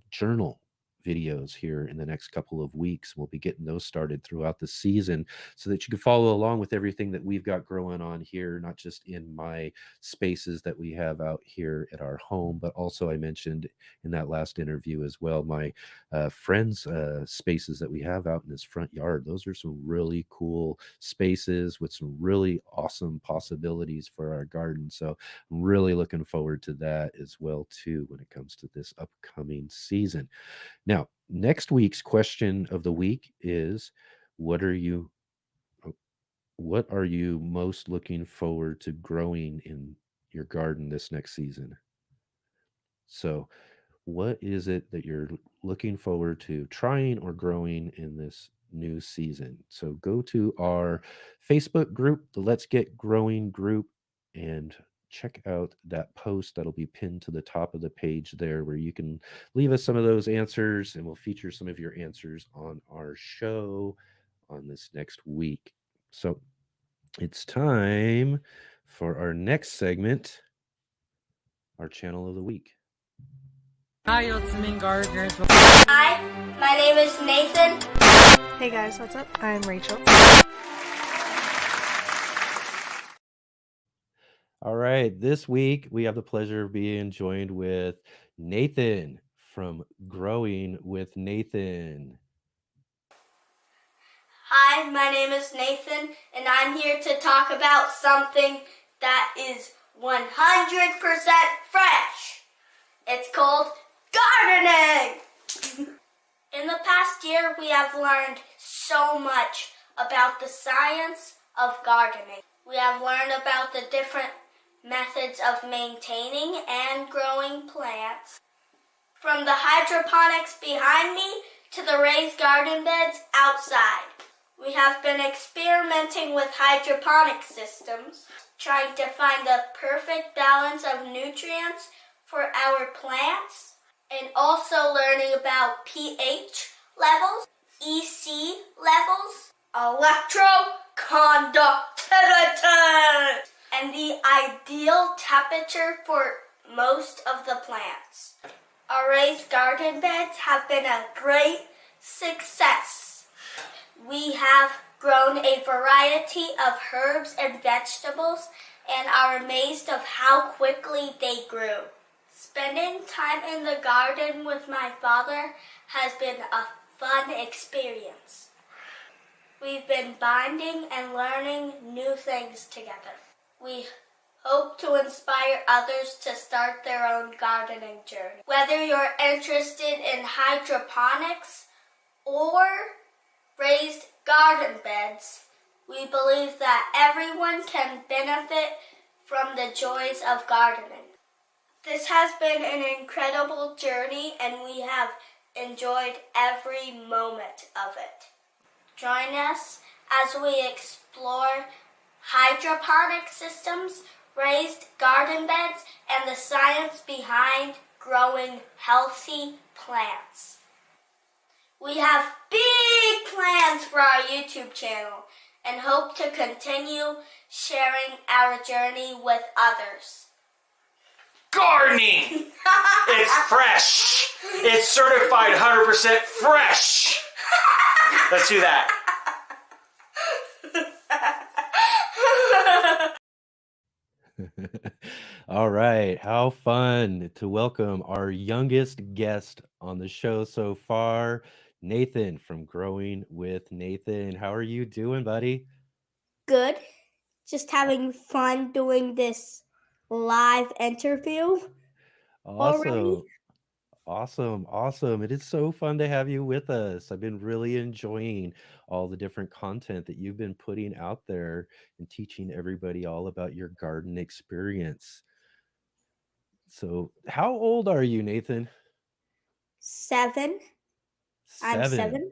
journal videos here in the next couple of weeks. We'll be getting those started throughout the season, so that you can follow along with everything that we've got growing on here, not just in my spaces that we have out here at our home, but also I mentioned in that last interview as well, my friends' spaces that we have out in this front yard. Those are some really cool spaces with some really awesome possibilities for our garden. So I'm really looking forward to that as well too when it comes to this upcoming season. Now, next week's question of the week is, what are you what are you most looking forward to growing in your garden this next season? So, what is it that you're looking forward to trying or growing in this new season? So, go to our Facebook group, the Let's Get Growing group, and check out that post that'll be pinned to the top of the page there, where you can leave us some of those answers, and we'll feature some of your answers on our show on this next week. So, it's time for our next segment, our channel of the week. Hi, Ultimate Gardeners. Hi, my name is Nathan. Hey guys, what's up? I'm Rachel. All right, this week we have the pleasure of being joined with Nathan from Growing with Nathan. Hi, my name is Nathan, and I'm here to talk about something that is 100% fresh. It's called gardening. In the past year, we have learned so much about the science of gardening. We have learned about the different methods of maintaining and growing plants. From the hydroponics behind me to the raised garden beds outside. We have been experimenting with hydroponic systems, trying to find the perfect balance of nutrients for our plants, and also learning about pH levels, EC levels, electroconductivity, and the ideal temperature for most of the plants. Our raised garden beds have been a great success. We have grown a variety of herbs and vegetables and are amazed of how quickly they grew. Spending time in the garden with my father has been a fun experience. We've been bonding and learning new things together. We hope to inspire others to start their own gardening journey. Whether you're interested in hydroponics or raised garden beds, we believe that everyone can benefit from the joys of gardening. This has been an incredible journey, and we have enjoyed every moment of it. Join us as we explore hydroponic systems, raised garden beds, and the science behind growing healthy plants. We have big plans for our YouTube channel and hope to continue sharing our journey with others. Gardening! It's fresh! It's certified 100% fresh! Let's do that. All right, how fun to welcome our youngest guest on the show so far, Nathan from Growing with Nathan. How are you doing, buddy? Good. just having fun doing this live interview already. Awesome. It is so fun to have you with us. I've been really enjoying all the different content that you've been putting out there and teaching everybody all about your garden experience. So, how old are you, Nathan? 7. I'm 7. 7.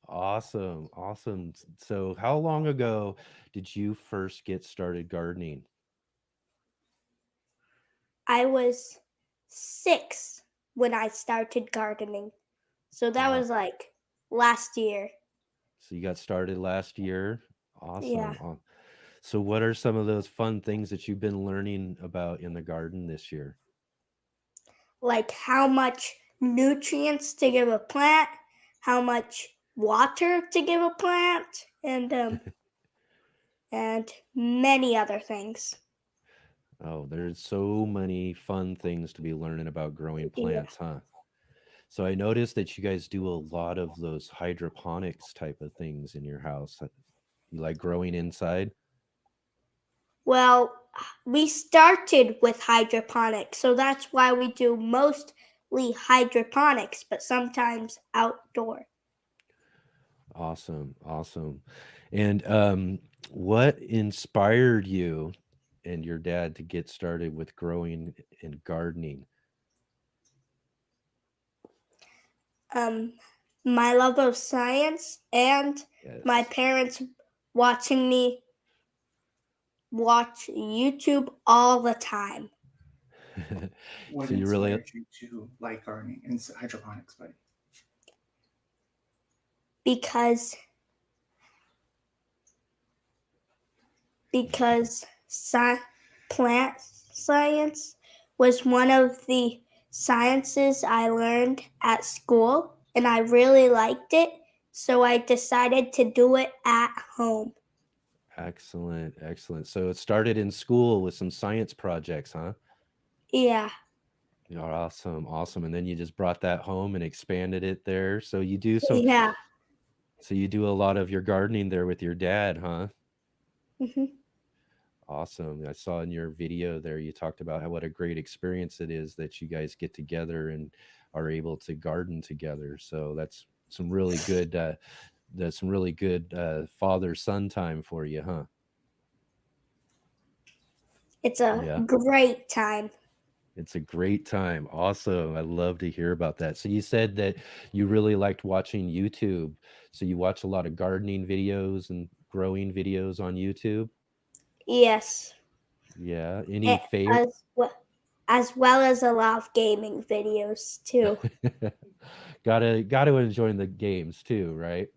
Awesome. So, how long ago did you first get started gardening? I was 6 when I started gardening. So that was like last year. So you got started last year. Yeah. Awesome. So what are some of those fun things that you've been learning about in the garden this year? Like how much nutrients to give a plant, how much water to give a plant, and many other things. Oh, there's so many fun things to be learning about growing Yeah. plants, huh? So I noticed that you guys do a lot of those hydroponics type of things in your house. You like growing inside? Well, we started with hydroponics, so that's why we do mostly hydroponics, but sometimes outdoor. Awesome. And what inspired you and your dad to get started with growing and gardening? My love of science and my Yes. parents watching me watch YouTube all the time. What So you really inspired you to like gardening and hydroponics, buddy? Because plant science was one of the sciences I learned at school, and I really liked it, so I decided to do it at home. Excellent. So it started in school with some science projects, huh? Yeah. Awesome. And then you just brought that home and expanded it there. So you do Yeah. so you do a lot of your gardening there with your dad, huh? Mhm. Awesome. I saw in your video there you talked about what a great experience it is that you guys get together and are able to garden together. So that's some really good father-son time for you, huh? It's a Yeah. great time. It's a great time. Awesome. I love to hear about that. So you said that you really liked watching YouTube. So you watch a lot of gardening videos and growing videos on YouTube? Yes. Yeah. Any favorite? As well as a lot of gaming videos too. Gotta enjoy the games too, right?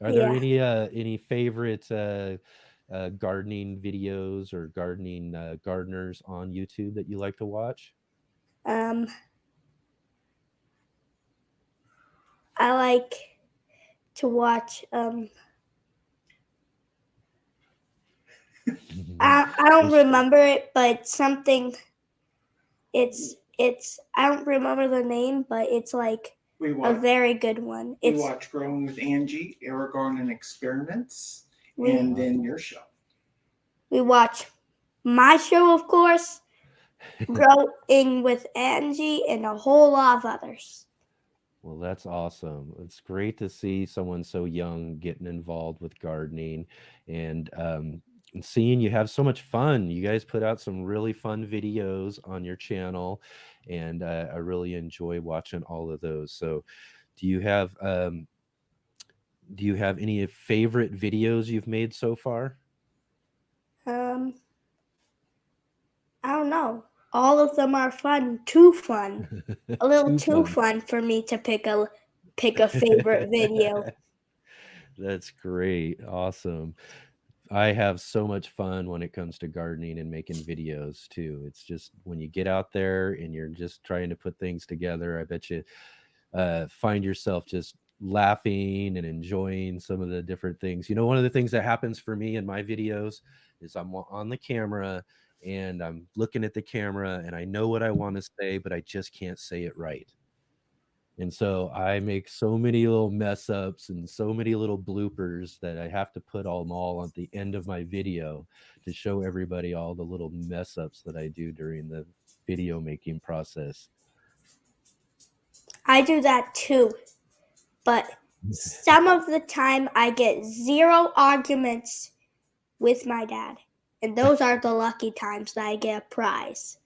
Are there Yeah. any favorite gardening videos or gardening gardeners on YouTube that you like to watch? I like to watch I don't remember it, but something it's I don't remember the name, but it's like a very good one. We watch Growing with Angie, Aragorn and Experiments, and then your show. We watch my show, of course, Growing with Angie, and a whole lot of others. Well, that's awesome. It's great to see someone so young getting involved with gardening and seeing you have so much fun. You guys put out some really fun videos on your channel, and I really enjoy watching all of those. So, do you have any favorite videos you've made so far? I don't know. All of them are fun. Too fun. A little too fun for me to pick a favorite video. That's great. Awesome. I have so much fun when it comes to gardening and making videos too. It's just when you get out there and you're just trying to put things together, I bet you find yourself just laughing and enjoying some of the different things. You know, one of the things that happens for me in my videos is I'm on the camera and I'm looking at the camera and I know what I want to say, but I just can't say it right. And so I make so many little mess ups and so many little bloopers that I have to put them all at the end of my video to show everybody all the little mess ups that I do during the video making process. I do that too, but some of the time I get 0 arguments with my dad, and those are the lucky times that I get a prize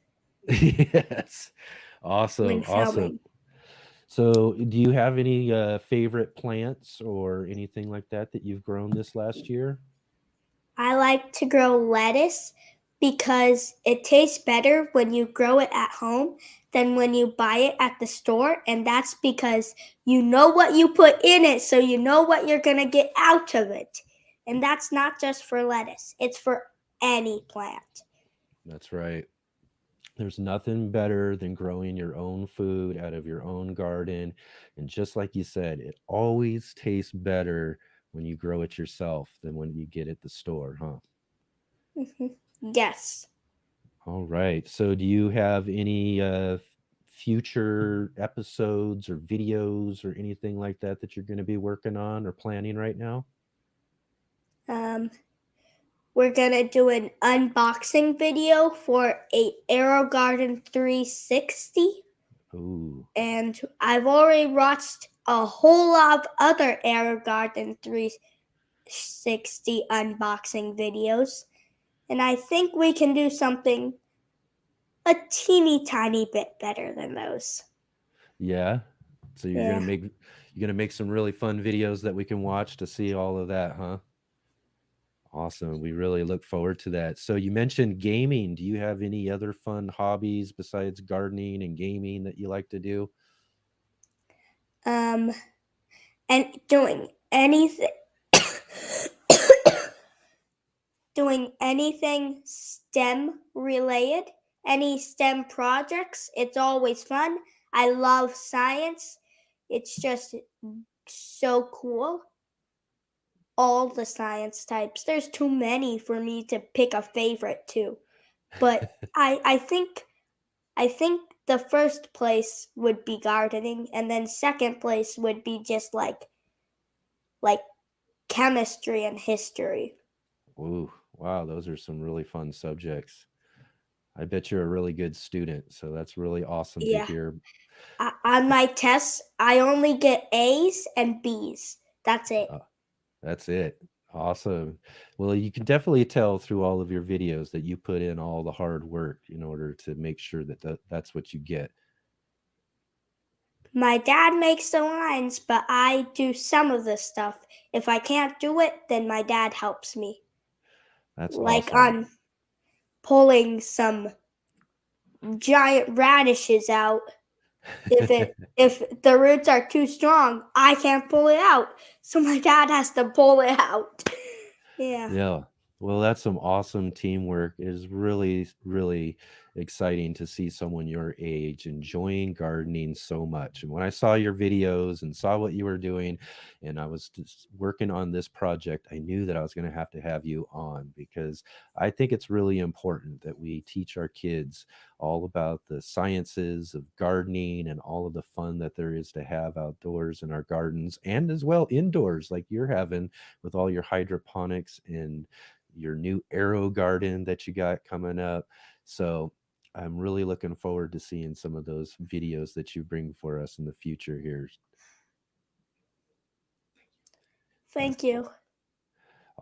Yes. Awesome. when filming. So, do you have any favorite plants or anything like that that you've grown this last year? I like to grow lettuce because it tastes better when you grow it at home than when you buy it at the store. And that's because you know what you put in it, so you know what you're going to get out of it. And that's not just for lettuce, it's for any plant. That's right. There's nothing better than growing your own food out of your own garden. And just like you said, it always tastes better when you grow it yourself than when you get it at the store, huh? Yes. All right. So, do you have any future episodes or videos or anything like that that you're going to be working on or planning right now? We're going to do an unboxing video for a AeroGarden 360. Ooh. And I've already watched a whole lot of other AeroGarden 360 unboxing videos. And I think we can do something a teeny tiny bit better than those. Yeah. So you're gonna make some really fun videos that we can watch to see all of that, huh? Awesome. We really look forward to that. So you mentioned gaming. Do you have any other fun hobbies besides gardening and gaming that you like to do? And doing anything STEM related, any STEM projects. It's always fun. I love science. It's just so cool. All the science types. There's too many for me to pick a favorite too. But I think the first place would be gardening, and then second place would be just like chemistry and history. Ooh, wow, those are some really fun subjects. I bet you're a really good student, so that's really awesome to hear. On my tests, I only get A's and B's. That's it. That's it. Awesome. Well, you can definitely tell through all of your videos that you put in all the hard work in order to make sure that that's what you get. My dad makes the lines, but I do some of the stuff. If I can't do it, then my dad helps me. That's like awesome. on pulling some giant radishes out. If the roots are too strong, I can't pull it out. So my dad has to pull it out. Yeah. Well, that's some awesome teamwork. It is really, really exciting to see someone your age enjoying gardening so much. And when I saw your videos and saw what you were doing, and I was just working on this project, I knew that I was going to have you on, because I think it's really important that we teach our kids all about the sciences of gardening and all of the fun that there is to have outdoors in our gardens, and as well indoors, like you're having with all your hydroponics and your new Aero Garden that you got coming up. So I'm really looking forward to seeing some of those videos that you bring for us in the future here. Thank you.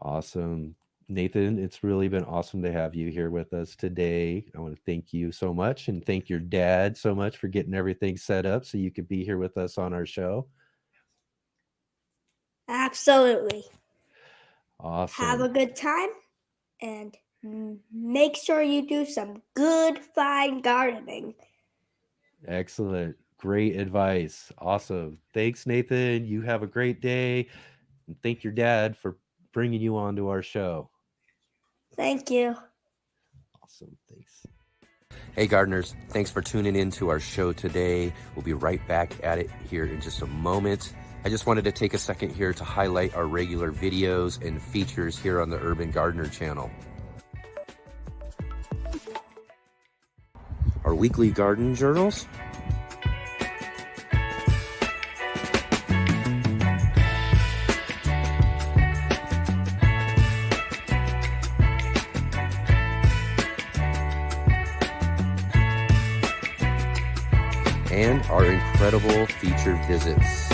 Awesome. Nathan, it's really been awesome to have you here with us today. I want to thank you so much, and thank your dad so much for getting everything set up so you could be here with us on our show. Absolutely. Awesome. Have a good time, and make sure you do some good, fine gardening. Excellent. Great advice. Awesome. Thanks, Nathan. You have a great day. And thank your dad for bringing you onto our show. Thank you. Awesome. Thanks. Hey, gardeners. Thanks for tuning in to our show today. We'll be right back at it here in just a moment. I just wanted to take a second here to highlight our regular videos and features here on the Urban Gardener channel. Our weekly garden journals, and our incredible feature visits.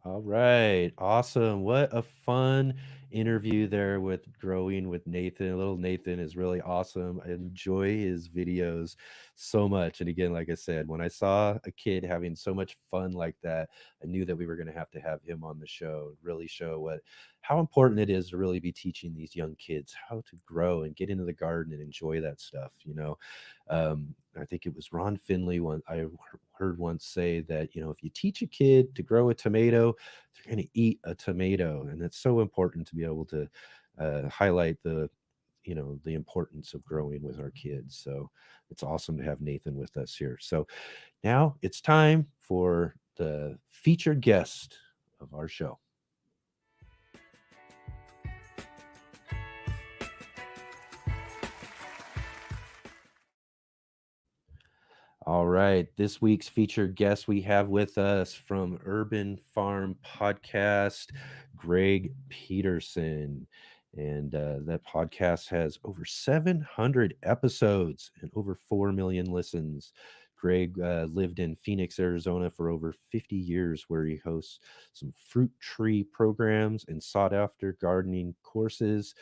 All right. Awesome. What a fun interview there with Growing with Nathan. Little Nathan is really awesome. I enjoy his videos so much. And again, like I said, when I saw a kid having so much fun like that, I knew that we were going to have him on the show, really show how important it is to really be teaching these young kids how to grow and get into the garden and enjoy that stuff. I think it was Ron Finley heard once say that, if you teach a kid to grow a tomato, they're going to eat a tomato. And it's so important to be able to highlight the importance of growing with our kids. So it's awesome to have Nathan with us here. So now it's time for the featured guest of our show. All right. This week's featured guest we have with us from Urban Farm Podcast, Greg Peterson. And that podcast has over 700 episodes and over 4 million listens. Greg lived in Phoenix, Arizona for over 50 years, where he hosts some fruit tree programs and sought after gardening courses.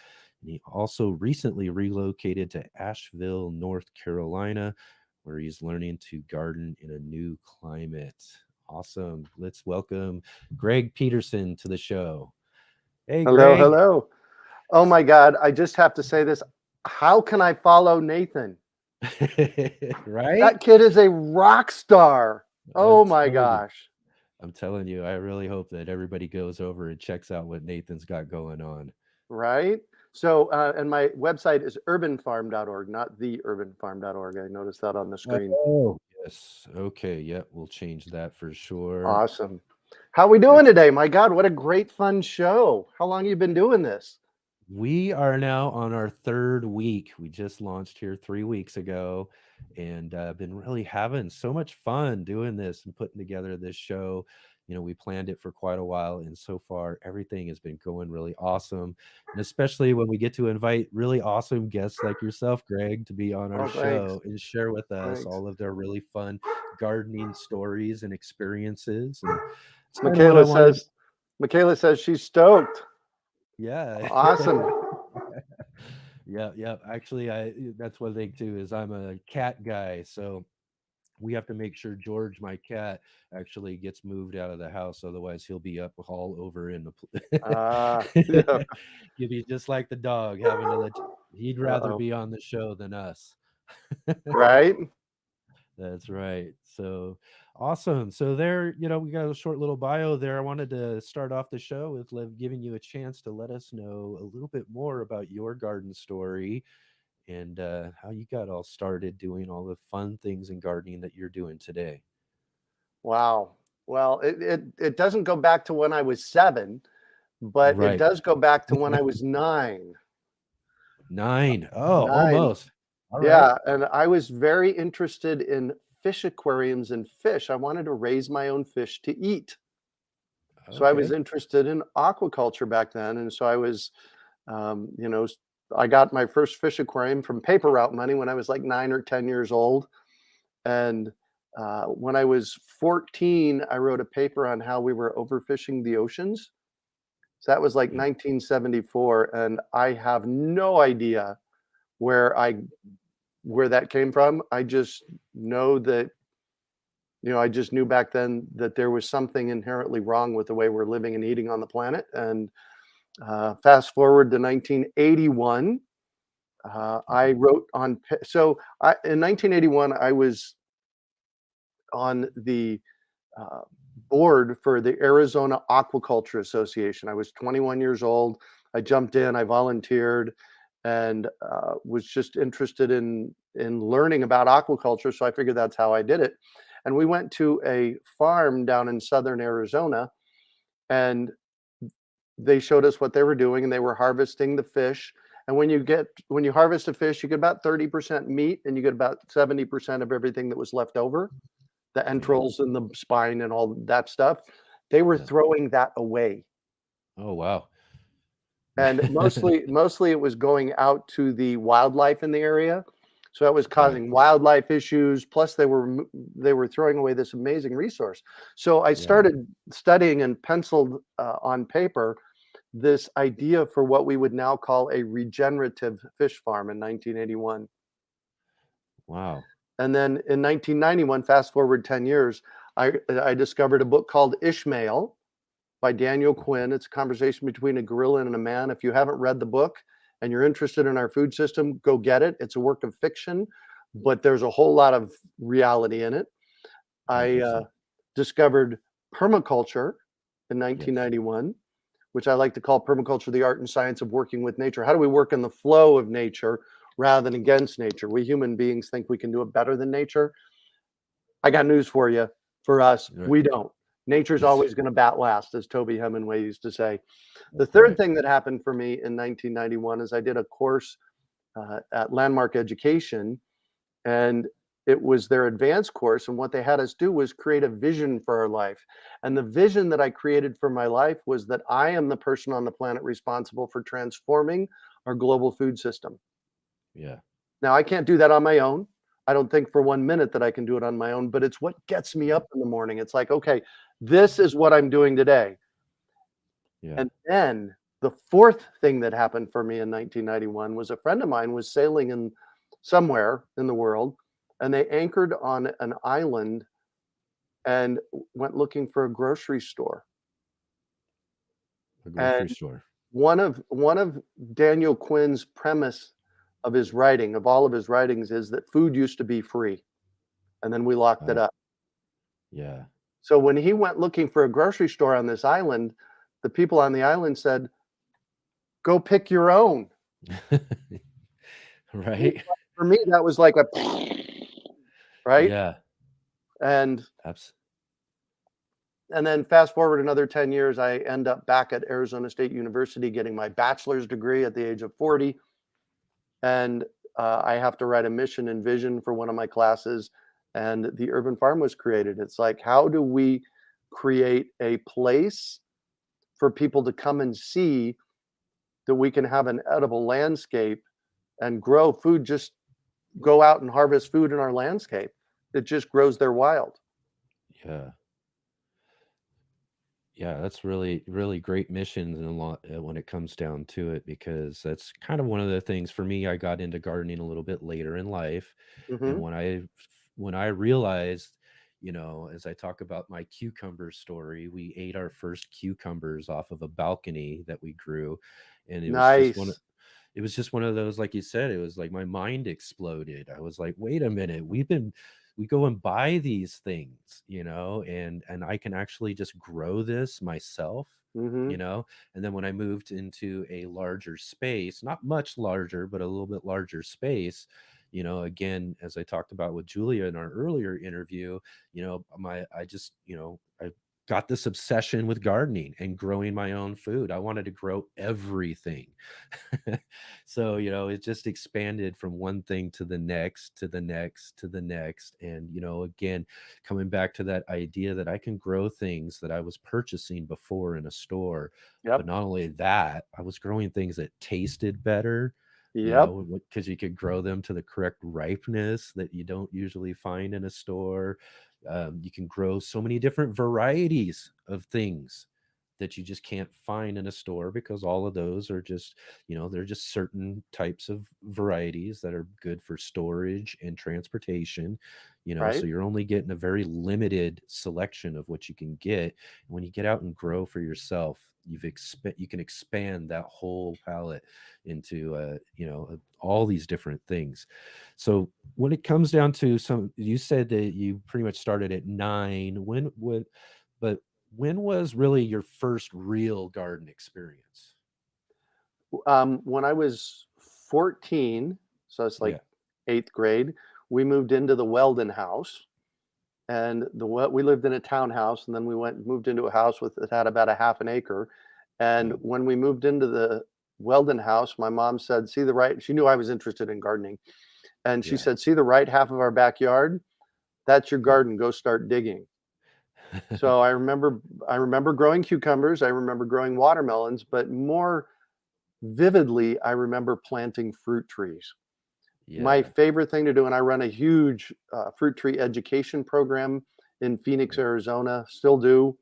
And he also recently relocated to Asheville, North Carolina, where he's learning to garden in a new climate. Awesome. Let's welcome Greg Peterson to the show. Hey, Hello, Greg. hello. Oh my God, I just have to say this. How can I follow Nathan? Right? That kid is a rock star. Oh my gosh. I'm telling you, I really hope that everybody goes over and checks out what Nathan's got going on. Right? So, and my website is urbanfarm.org, not theurbanfarm.org. I noticed that on the screen. Oh, yes. Okay. Yep. We'll change that for sure. Awesome. How we doing today? My God, what a great fun show. How long have you been doing this? We are now on our third week. We just launched here 3 weeks ago and been really having so much fun doing this and putting together this show. We planned it for quite a while, and so far everything has been going really awesome. And especially when we get to invite really awesome guests like yourself, Greg, to be on our show and share with us all of their really fun gardening stories and experiences. And it's kind of what I wanted. Michaela says she's stoked. Yeah. Awesome. Yeah. Actually, that's one thing too, is I'm a cat guy, so we have to make sure George, my cat, actually gets moved out of the house. Otherwise, he'll be up all over in the. Yeah. He'll be just like the dog, having to he'd rather be on the show than us. Right. That's right. So awesome. So there, we got a short little bio there. I wanted to start off the show with giving you a chance to let us know a little bit more about your garden story and how you got all started doing all the fun things in gardening that you're doing today. Wow. Well, it doesn't go back to when I was 7, but it does go back to when I was 9. 9. Oh, 9. almost. All Yeah, right. and I was very interested in fish aquariums and fish. I wanted to raise my own fish to eat. So I was interested in aquaculture back then, and so I was, I got my first fish aquarium from paper route money when I was like 9 or 10 years old, and when I was 14, I wrote a paper on how we were overfishing the oceans. So that was like 1974, and I have no idea where that came from. I just know that, I just knew back then that there was something inherently wrong with the way we're living and eating on the planet. And fast forward to 1981, I wrote on. In 1981, I was on the board for the Arizona Aquaculture Association. I was 21 years old. I jumped in, I volunteered, and was just interested in learning about aquaculture. So I figured that's how I did it. And we went to a farm down in southern Arizona, and they showed us what they were doing, and they were harvesting the fish. And when you harvest a fish, you get about 30% meat, and you get about 70% of everything that was left over. the entrails and the spine and all that stuff. They were throwing that away. Oh, wow. And mostly it was going out to the wildlife in the area. So that was causing wildlife issues. Plus they were throwing away this amazing resource. So I started studying and penciled on paper this idea for what we would now call a regenerative fish farm in 1981. Wow. And then in 1991, fast forward 10 years, I discovered a book called Ishmael by Daniel Quinn. It's a conversation between a gorilla and a man. If you haven't read the book and you're interested in our food system, go get it. It's a work of fiction, but there's a whole lot of reality in it. I discovered permaculture in 1991, which I like to call permaculture the art and science of working with nature. How do we work in the flow of nature rather than against nature? We human beings think we can do it better than nature. I got news for you. For us, we don't. Nature's always going to bat last, as Toby Hemingway used to say. The third thing that happened for me in 1991 is I did a course at Landmark Education, and it was their advanced course. And what they had us do was create a vision for our life. And the vision that I created for my life was that I am the person on the planet responsible for transforming our global food system. Yeah. Now, I can't do that on my own. I don't think for 1 minute that I can do it on my own, but it's what gets me up in the morning. It's like, okay, this is what I'm doing today. Yeah. And then the fourth thing that happened for me in 1991 was a friend of mine was sailing in somewhere in the world, and they anchored on an island and went looking for a grocery store. A grocery store. One of Daniel Quinn's premise of his writing, of all of his writings, is that food used to be free, and then we locked it up. Yeah. So when he went looking for a grocery store on this island, the people on the island said, "Go pick your own." Right. For me, that was like a right. Yeah. And then fast forward another 10 years, I end up back at Arizona State University getting my bachelor's degree at the age of 40. And I have to write a mission and vision for one of my classes, and the urban farm was created. It's like, how do we create a place for people to come and see that we can have an edible landscape and grow food, just go out and harvest food in our landscape. It just grows there wild. Yeah. Yeah, that's really, really great missions and a lot when it comes down to it, because that's kind of one of the things for me. I got into gardening a little bit later in life, and when I realized, as I talk about my cucumber story, we ate our first cucumbers off of a balcony that we grew, and it was just one of those, like you said, it was like my mind exploded. I was like, wait a minute, we go and buy these things, and I can actually just grow this myself, and then when I moved into a larger space, not much larger, but a little bit larger space, again, as I talked about with Julia in our earlier interview, I got this obsession with gardening and growing my own food. I wanted to grow everything. So, it just expanded from one thing to the next, to the next, to the next. And, again, coming back to that idea that I can grow things that I was purchasing before in a store. But not only that, I was growing things that tasted better. Because you could grow them to the correct ripeness that you don't usually find in a store. You can grow so many different varieties of things that you just can't find in a store, because all of those are just, they're just certain types of varieties that are good for storage and transportation, so you're only getting a very limited selection of what you can get. And when you get out and grow for yourself, you can expand that whole palette into all these different things. So when it comes down to you said that you pretty much started at 9. When was really your first real garden experience? When I was 14, so it's like 8th grade, we moved into the Weldon house, and we lived in a townhouse, and then we moved into a house that had about a half an acre. And when we moved into the Weldon house, my mom said, she knew I was interested in gardening. And she said, "See the right half of our backyard? that's your garden. Go start digging. So I remember growing cucumbers. I remember growing watermelons, but more vividly, I remember planting fruit trees. My Yeah. favorite thing to do, and I run a huge fruit tree education program in Phoenix, Arizona, still do.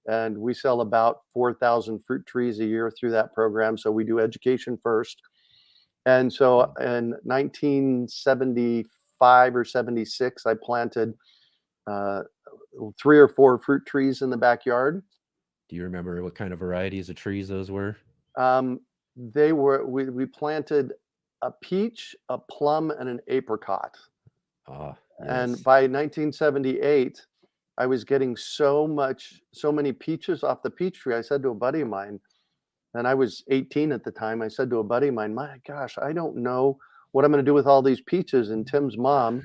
And we sell about 4,000 fruit trees a year through that program. So we do education first. And so in 1975 or 76, I planted 3 or 4 fruit trees in the backyard. Do you remember what kind of varieties of trees those were? We planted a peach, a plum, and an apricot. Ah, And yes. by 1978, I was getting so many peaches off the peach tree. I said to a buddy of mine, and I was 18 at the time, I said to a buddy of mine, my gosh, I don't know what I'm going to do with all these peaches. And Tim's mom,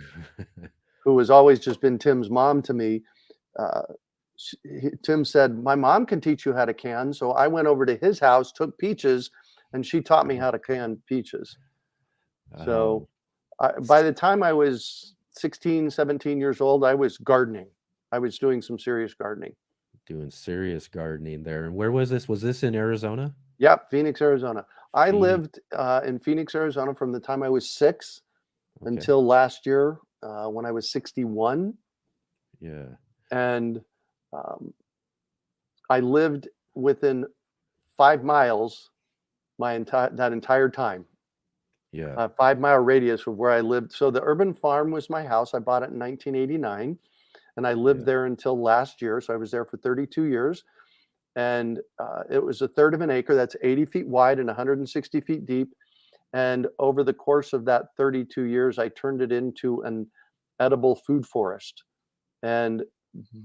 who has always just been Tim's mom to me, Tim said, my mom can teach you how to can. So I went over to his house, took peaches, and she taught me how to can peaches. So by the time I was 16, 17 years old, I was gardening. I was doing some serious gardening. Doing serious gardening there. And where was this? Was this in Arizona? Yep, Phoenix, Arizona. I lived in Phoenix, Arizona from the time I was 6 until last year when I was 61. Yeah. And I lived within 5 miles that entire time. Yeah. A 5-mile radius of where I lived. So the urban farm was my house. I bought it in 1989, and I lived there until last year. So I was there for 32 years, and it was a third of an acre. That's 80 feet wide and 160 feet deep. And over the course of that 32 years, I turned it into an edible food forest. And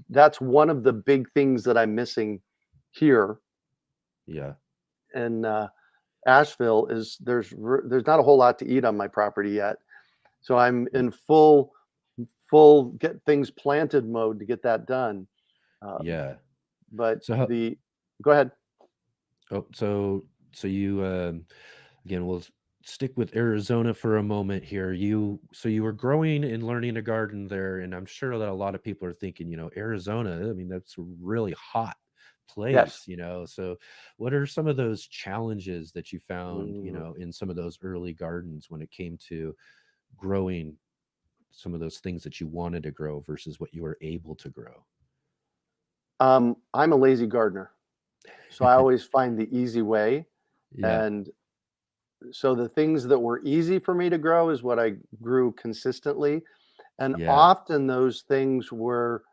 that's one of the big things that I'm missing here. Yeah. And Asheville is there's not a whole lot to eat on my property yet. So I'm in full get things planted mode to get that done. Yeah. But So go ahead. Oh, so you again, we'll stick with Arizona for a moment here. You were growing and learning to garden there, and I'm sure that a lot of people are thinking, Arizona, I mean, that's a really hot place, Yes. So what are some of those challenges that you found, in some of those early gardens when it came to growing some of those things that you wanted to grow versus what you were able to grow? I'm a lazy gardener. So I always find the easy way. Yeah. And so the things that were easy for me to grow is what I grew consistently. And Yeah. often those things were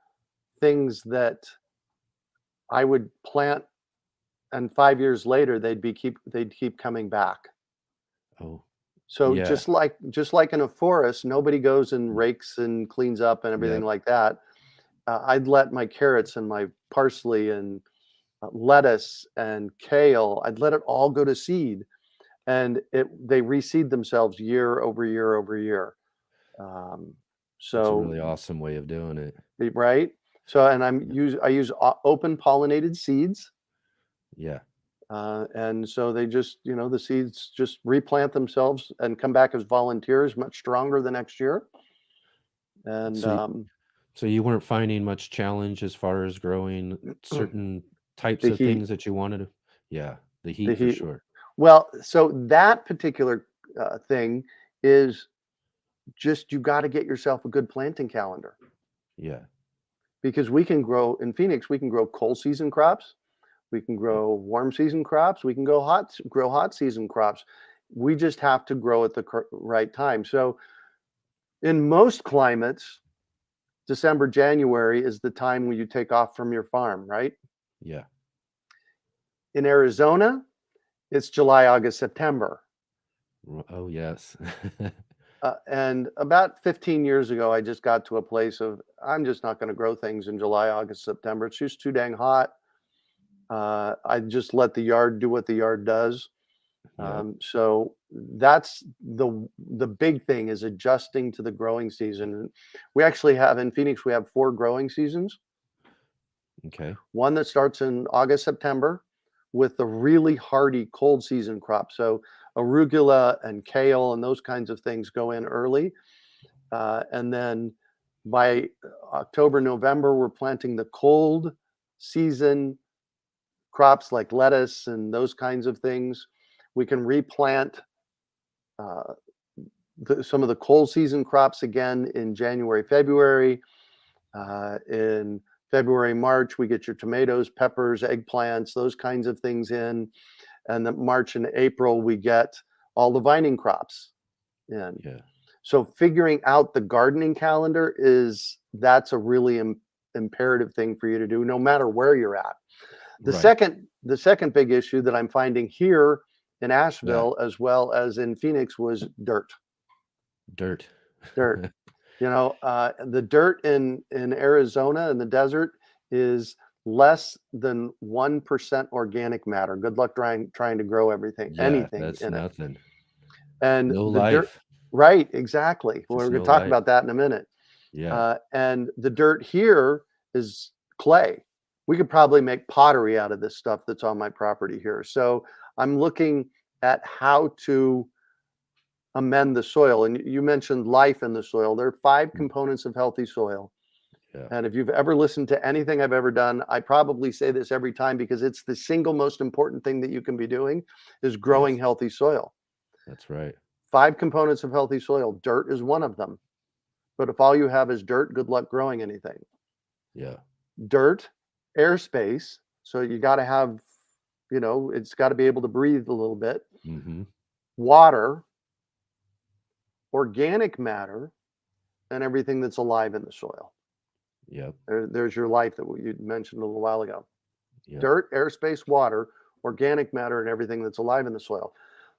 things that I would plant, and 5 years later they'd keep coming back. Oh. So Yeah. just like in a forest, nobody goes and rakes and cleans up and everything Yep. like that. I'd let my carrots and my parsley and lettuce and kale, I'd let it all go to seed, and they reseed themselves year over year over year. That's a So really awesome way of doing it. right. So and I use open pollinated seeds. Yeah. And so they just, the seeds just replant themselves and come back as volunteers, much stronger the next year. And So you weren't finding much challenge as far as growing certain types the of heat. things that you wanted to? Yeah, the The heat for heat. sure. Well, so that particular thing is just you got to get yourself a good planting calendar, Yeah. because we can grow in Phoenix. We can grow cold season crops, we can grow warm season crops, we can grow hot season crops. We just have to grow at the right time. So in most climates, December, January is the time when you take off from your farm, right? Yeah. In Arizona, it's July, August, September. Oh, yes. And about 15 years ago, I just got to a place of, I'm just not going to grow things in July, August, September. It's just too dang hot. I just let the yard do what the yard does. Yeah. So that's the big thing, is adjusting to the growing season. We actually have in Phoenix, we have 4 growing seasons. Okay. One that starts in August, September with the really hardy cold season crop. So arugula and kale and those kinds of things go in early. And then by October, November, we're planting the cold season crops like lettuce and those kinds of things. We can replant some of the cold season crops again in January, February. In February, March, we get your tomatoes, peppers, eggplants, those kinds of things in. And then March and April, we get all the vining crops in. Yeah. So figuring out the gardening calendar that's a really imperative thing for you to do, no matter where you're at. The second big issue that I'm finding here in Asheville as well as in Phoenix was dirt. Dirt. You know, the dirt in Arizona in the desert is less than 1% organic matter. Good luck trying to grow anything That's in it. nothing. And No the life. dirt, right? Exactly. We're Just going no to talk life. about that in a minute. Yeah. And the dirt here is clay. We could probably make pottery out of this stuff that's on my property here. So I'm looking at how to amend the soil. And you mentioned life in the soil. There are 5 components of healthy soil. Yeah. And if you've ever listened to anything I've ever done, I probably say this every time because it's the single most important thing that you can be doing is growing healthy soil. That's right. 5 components of healthy soil. Dirt is one of them. But if all you have is dirt, good luck growing anything. Yeah. Dirt, airspace. So you got to have, it's got to be able to breathe a little bit. Mm-hmm. Water, organic matter, and everything that's alive in the soil. Yep. There's your life that you mentioned a little while ago. Yep. Dirt, airspace, water, organic matter, and everything that's alive in the soil.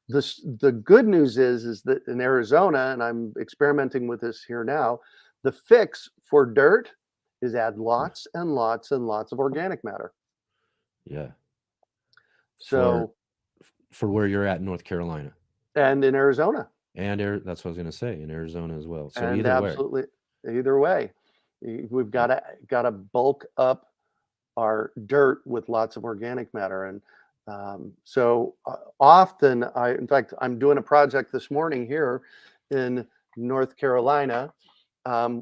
The good news is that in Arizona, and I'm experimenting with this here now, the fix for dirt is add lots and lots and lots of organic matter. Yeah. So for where you're at in North Carolina. And in Arizona. And that's what I was going to say, in Arizona as well. So and either way, we've got to bulk up our dirt with lots of organic matter. And so often, in fact, I'm doing a project this morning here in North Carolina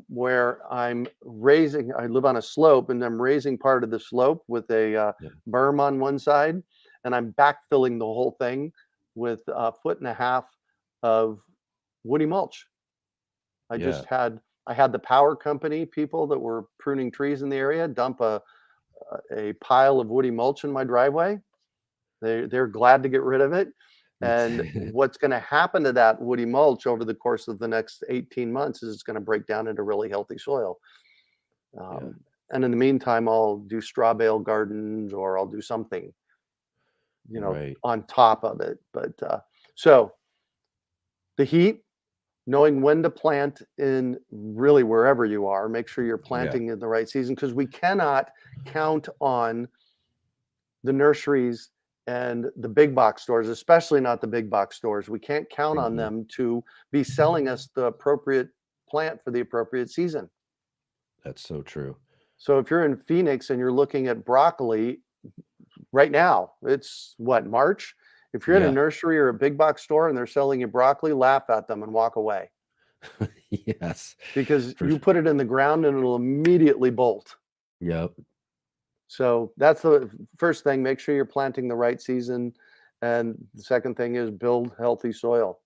where I live on a slope and I'm raising part of the slope with a berm on one side, and I'm backfilling the whole thing with 1.5 feet of woody mulch. I had the power company people that were pruning trees in the area dump a pile of woody mulch in my driveway. They're glad to get rid of it. And what's going to happen to that woody mulch over the course of the next 18 months is it's going to break down into really healthy soil. And in the meantime, I'll do straw bale gardens or I'll do something, on top of it. But so the heat, knowing when to plant in really wherever you are, make sure you're planting in the right season, because we cannot count on the nurseries and the big box stores, especially not the big box stores. We can't count on them to be selling us the appropriate plant for the appropriate season. That's so true. So if you're in Phoenix and you're looking at broccoli right now, it's March? If you're in a nursery or a big box store and they're selling you broccoli, laugh at them and walk away. Yes. Because you put it in the ground and it'll immediately bolt. Yep. So that's the first thing. Make sure you're planting the right season. And the second thing is build healthy soil.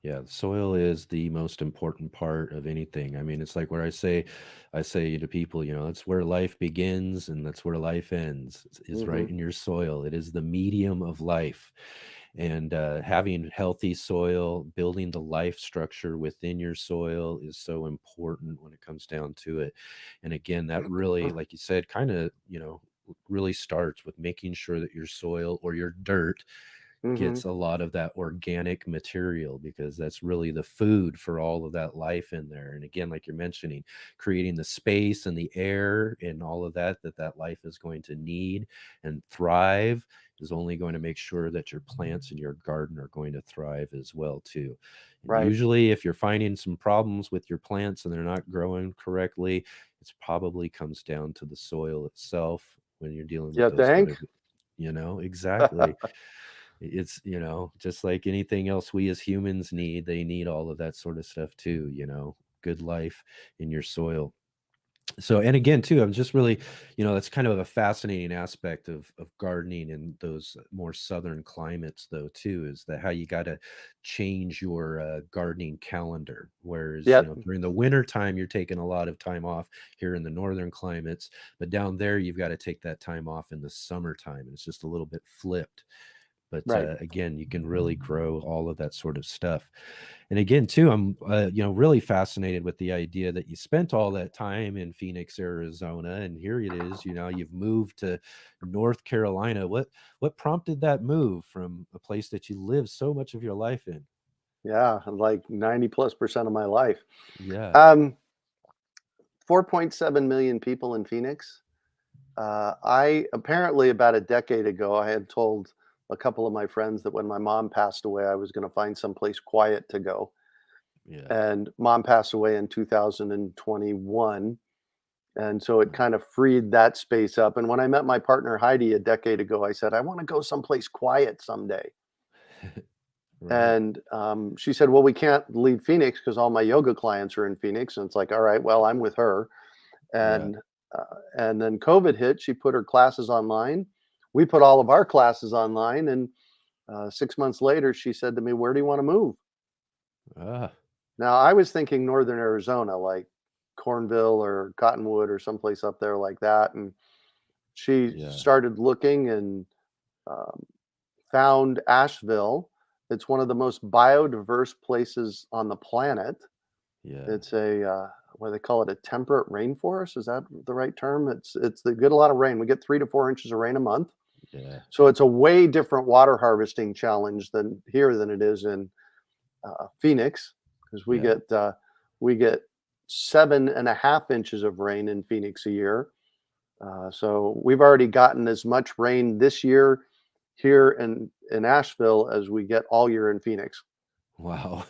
Yeah, soil is the most important part of anything. I mean, it's like where I say to people, it's where life begins and that's where life ends, is right in your soil. It is the medium of life. And having healthy soil, building the life structure within your soil is so important when it comes down to it. And again, that really, like you said, kind of, really starts with making sure that your soil or your dirt gets a lot of that organic material, because that's really the food for all of that life in there. And again, like you're mentioning, creating the space and the air and all of that life is going to need and thrive is only going to make sure that your plants in your garden are going to thrive as well too. And usually if you're finding some problems with your plants and they're not growing correctly, it probably comes down to the soil itself when you're dealing with those exactly. It's, just like anything else we as humans need, they need all of that sort of stuff too, good life in your soil. So, and again, too, I'm just really, that's kind of a fascinating aspect of gardening in those more southern climates, though, too, is that how you got to change your gardening calendar. Whereas, Yep. during the winter time, you're taking a lot of time off here in the northern climates, but down there, you've got to take that time off in the summertime. It's just a little bit flipped. But Right. again, you can really grow all of that sort of stuff. And again, too, I'm really fascinated with the idea that you spent all that time in Phoenix, Arizona, and here it is. You've moved to North Carolina. What prompted that move from a place that you lived so much of your life in? Yeah, like 90+% of my life. Yeah. 4.7 million people in Phoenix. I apparently about a decade ago, I had told a couple of my friends that when my mom passed away, I was going to find someplace quiet to go. Yeah. And mom passed away in 2021. And so it kind of freed that space up. And when I met my partner Heidi a decade ago, I said, I want to go someplace quiet someday. Right. And she said, well, we can't leave Phoenix because all my yoga clients are in Phoenix. And it's like, all right, well, I'm with her. And and then COVID hit. She put her classes online. We put all of our classes online. And 6 months later, she said to me, where do you want to move? Now, I was thinking northern Arizona, like Cornville or Cottonwood or someplace up there like that. And she started looking and found Asheville. It's one of the most biodiverse places on the planet. Yeah. It's a what do they call it? A temperate rainforest. Is that the right term? They get a lot of rain. We get 3 to 4 inches of rain a month. Yeah. So it's a way different water harvesting challenge than it is in Phoenix, because we get 7.5 inches of rain in Phoenix a year. So we've already gotten as much rain this year here in Asheville as we get all year in Phoenix. Wow.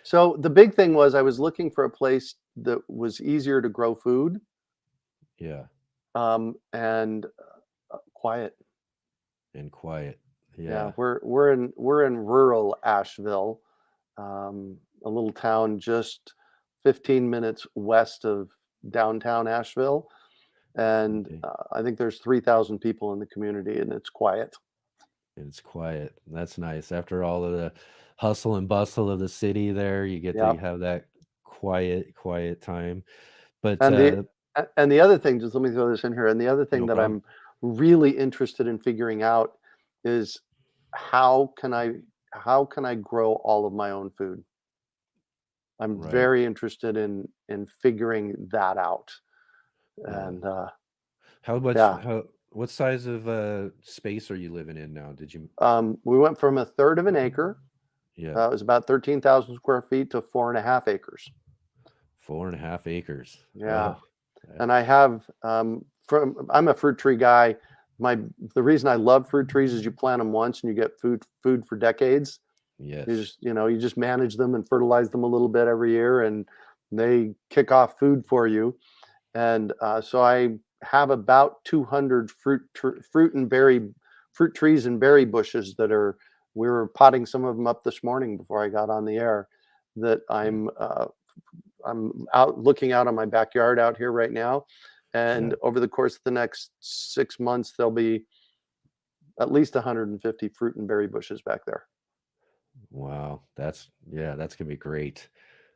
So the big thing was I was looking for a place that was easier to grow food. Yeah. And quiet. And quiet. Yeah, Yeah. we're in rural Asheville, a little town just 15 minutes west of downtown Asheville, and I think there's 3,000 people in the community, and it's quiet. It's quiet. That's nice. After all of the hustle and bustle of the city there, you get to have that quiet time. But And the other thing, just let me throw this in here. And the other thing no that problem. I'm really interested in figuring out is how can I grow all of my own food? I'm Right. very interested in figuring that out. Yeah. And what size of space are you living in now? Did you we went from a third of an acre. Yeah. It was about 13,000 square feet to 4.5 acres. 4.5 acres. Yeah. Oh. And I have I'm a fruit tree guy. The reason I love fruit trees is you plant them once and you get food for decades. Yes. You just manage them and fertilize them a little bit every year, and they kick off food for you. And so I have about 200 fruit trees and berry bushes we were potting some of them up this morning before I got on the air, that I'm out looking out on my backyard out here right now. And over the course of the next 6 months, there'll be at least 150 fruit and berry bushes back there. Wow. That's gonna be great.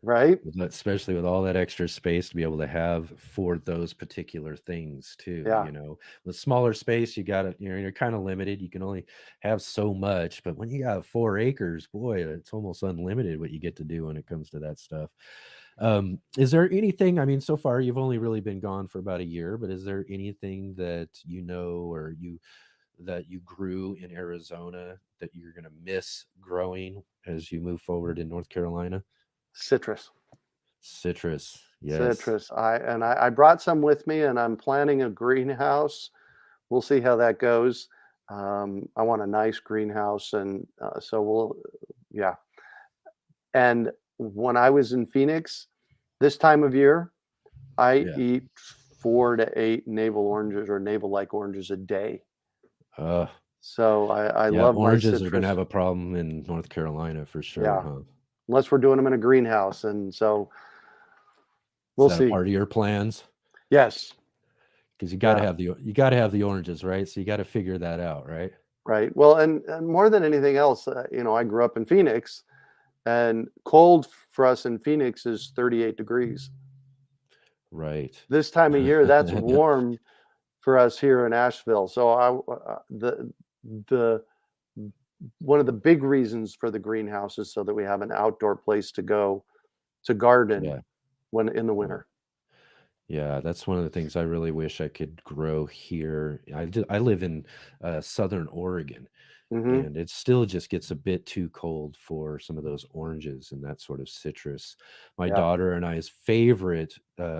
Right? Especially with all that extra space to be able to have for those particular things too. Yeah. With smaller space, you're kind of limited. You can only have so much, but when you got 4 acres, boy, it's almost unlimited what you get to do when it comes to that stuff. Is there anything, I mean, so far you've only really been gone for about a year, but is there anything that or that you grew in Arizona that you're going to miss growing as you move forward in North Carolina? Citrus. Yes. Citrus. I brought some with me, and I'm planning a greenhouse. We'll see how that goes. I want a nice greenhouse, and yeah. And when I was in Phoenix, this time of year, I eat 4 to 8 navel oranges or navel-like oranges a day. So I love my oranges are going to citrus. have a problem in North Carolina for sure, Yeah. huh? Unless we're doing them in a greenhouse. And so We'll that a see. part of your plans? Yes. Because you got to have the oranges, right? So you got to figure that out, right? Right. Well, and more than anything else, I grew up in Phoenix, and cold for us in Phoenix is 38 degrees. Right. This time of year, that's warm for us here in Asheville. So the one of the big reasons for the greenhouse is so that we have an outdoor place to go to garden when in the winter. Yeah, that's one of the things I really wish I could grow here. I live in Southern Oregon, Mm-hmm. and it still just gets a bit too cold for some of those oranges and that sort of citrus. My daughter and I's favorite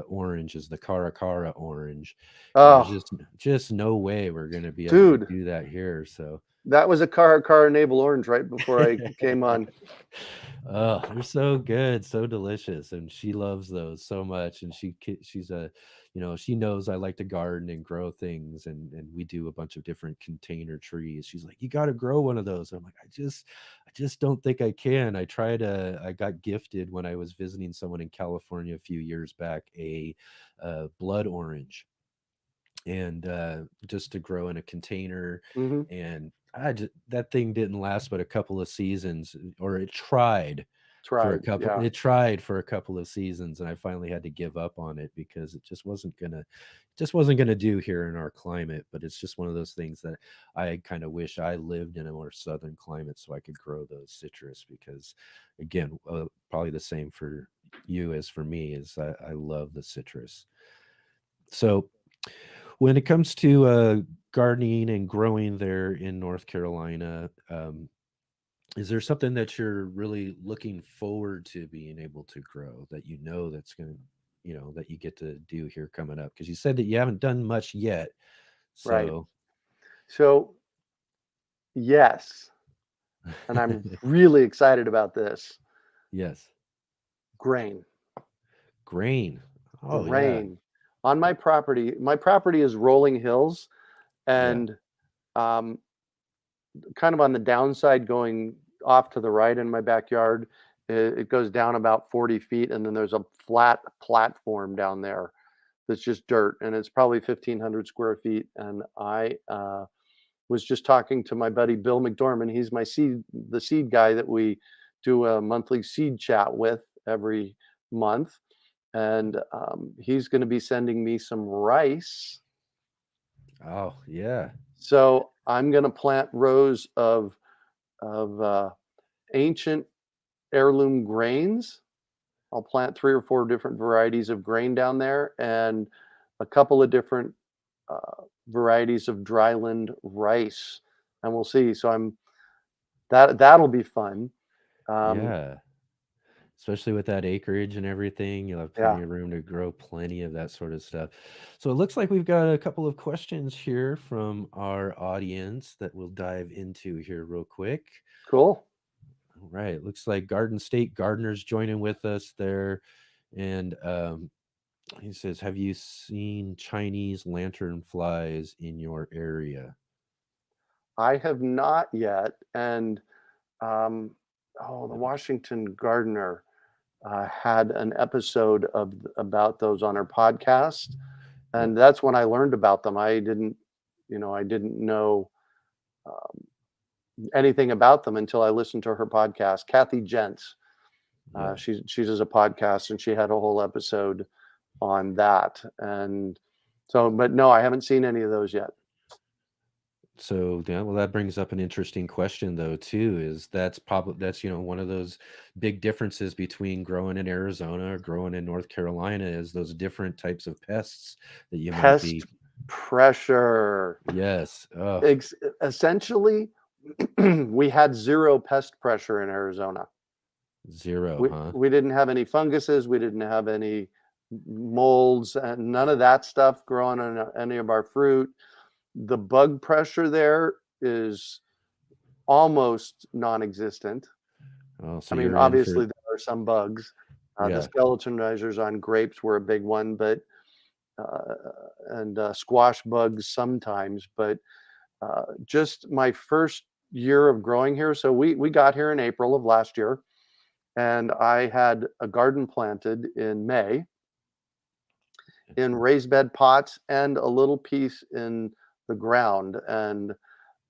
orange is the Cara Cara orange, and there's Oh, just no way we're going to be able to dude, do that here. So that was a Cara Navel orange right before I came on. oh, they're so good, so delicious, and she loves those so much. And she's a, she knows I like to garden and grow things, and we do a bunch of different container trees. She's like, you got to grow one of those. I'm like, I just don't think I can. I got gifted when I was visiting someone in California a few years back a blood orange, and just to grow in a container. Mm-hmm. And that thing didn't last but a couple of seasons, or it tried for a couple of seasons, and I finally had to give up on it because it just wasn't gonna do here in our climate. But it's just one of those things that I kind of wish I lived in a more southern climate so I could grow those citrus, because again, probably the same for you as for me, is I love the citrus. So when it comes to gardening and growing there in North Carolina, is there something that you're really looking forward to being able to grow that that's going to, that you get to do here coming up? Because you said that you haven't done much yet. Right. So, So, yes, and I'm really excited about this. yes. Grain. Oh, yeah. Grain. On my property is rolling hills, and kind of on the downside going off to the right in my backyard, it goes down about 40 feet, and then there's a flat platform down there that's just dirt, and it's probably 1,500 square feet. And I was just talking to my buddy Bill McDormand. He's the seed guy that we do a monthly seed chat with every month, and he's going to be sending me some rice. Oh, yeah. So I'm going to plant rows of ancient heirloom grains. I'll plant 3 or 4 different varieties of grain down there, and a couple of different varieties of dryland rice, and we'll see. So that'll be fun. Yeah. Especially with that acreage and everything, you'll have plenty of room to grow plenty of that sort of stuff. So it looks like we've got a couple of questions here from our audience that we'll dive into here real quick. Cool. All right. Looks like Garden State Gardener's joining with us there. And he says, have you seen Chinese lantern flies in your area? I have not yet. And the Washington Gardener had an episode about those on her podcast, and that's when I learned about them. I didn't know anything about them until I listened to her podcast. Kathy Gents, she does a podcast, and she had a whole episode on that. And so, but no, I haven't seen any of those yet. So yeah, well, that brings up an interesting question though too. That's one of those big differences between growing in Arizona or growing in North Carolina, is those different types of pests that you might be. Pressure. Yes. Essentially, we had 0 pest pressure in Arizona. 0, huh? We didn't have any funguses. We didn't have any molds, and none of that stuff growing on any of our fruit. The bug pressure there is almost non-existent. Oh, so I mean, obviously there are some bugs. The skeleton measures on grapes were a big one, but and squash bugs sometimes. But just my first year of growing here. So we got here in April of last year, and I had a garden planted in May. in raised bed pots and a little piece in the ground. And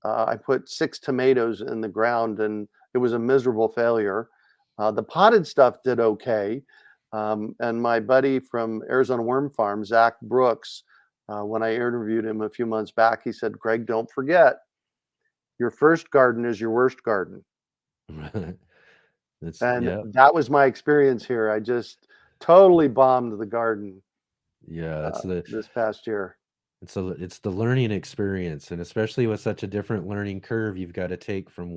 I put 6 tomatoes in the ground, and it was a miserable failure. The potted stuff did okay. And my buddy from Arizona Worm Farm, Zach Brooks, when I interviewed him a few months back, he said, "Greg, don't forget, your first garden is your worst garden." That's And yeah. that was my experience here. I just totally bombed the garden Yeah, that's the this past year. it's the learning experience, and especially with such a different learning curve you've got to take from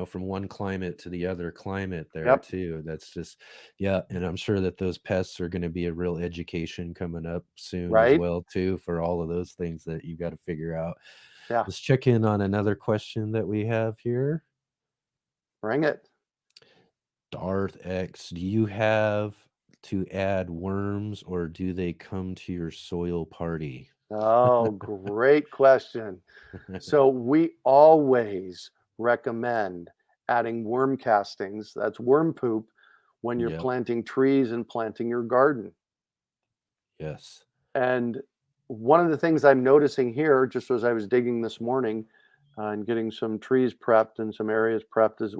from one climate to the other climate there Yep. too. That's just yeah, and I'm sure that those pests are going to be a real education coming up soon as Right? well too for all of those things that you got to figure out. Yeah. Let's check in on another question that we have here. Bring it. Darth X, do you have to add worms or do they come to your soil party? Oh, great question. So we always recommend adding worm castings, that's worm poop, when you're Yep. planting trees and planting your garden. Yes. And one of the things I'm noticing here, just as I was digging this morning and getting some trees prepped and some areas prepped, is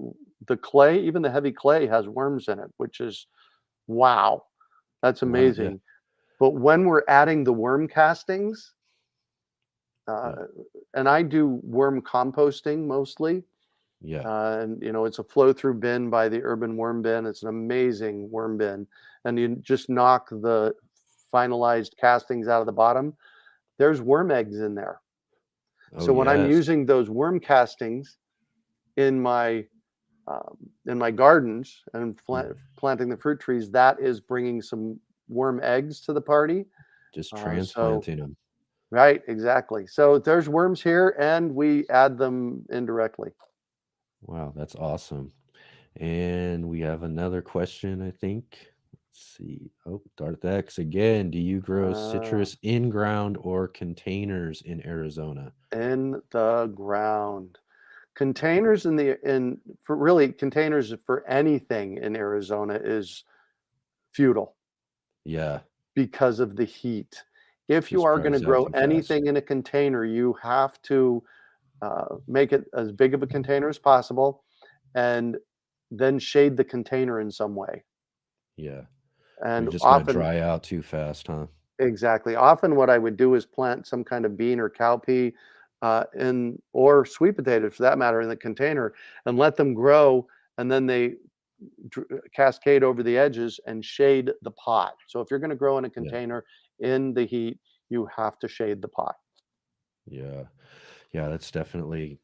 the clay, even the heavy clay, has worms in it, which is wow, that's Wow, yeah. amazing. But when we're adding the worm castings, Yeah. and I do worm composting mostly. Yeah. And it's a flow through bin by the Urban Worm Bin. It's an amazing worm bin. And you just knock the finalized castings out of the bottom. There's worm eggs in there. Oh, So when I'm yes. using those worm castings in my gardens and planting the fruit trees, that is bringing some worm eggs to the party. Just So transplanting them. right, exactly. So there's worms here, and we add them indirectly. Wow, that's awesome. And we have another question, I think. Let's see. Oh, Darth X again. Do you grow citrus in ground or containers in Arizona? In the ground. Containers for really containers for anything in Arizona is futile Yeah, because of the heat. If you just are going to dries out grow too fast. anything in a container, you have to make it as big of a container as possible and then shade the container in some way. Yeah. They're And just gonna often, dry out too fast, huh? exactly, often what I would do is plant some kind of bean or cowpea or sweet potatoes for that matter in the container and let them grow, and then they cascade over the edges and shade the pot. So if you're going to grow in a Yeah. container in the heat, you have to shade the pot. Yeah. Yeah, that's definitely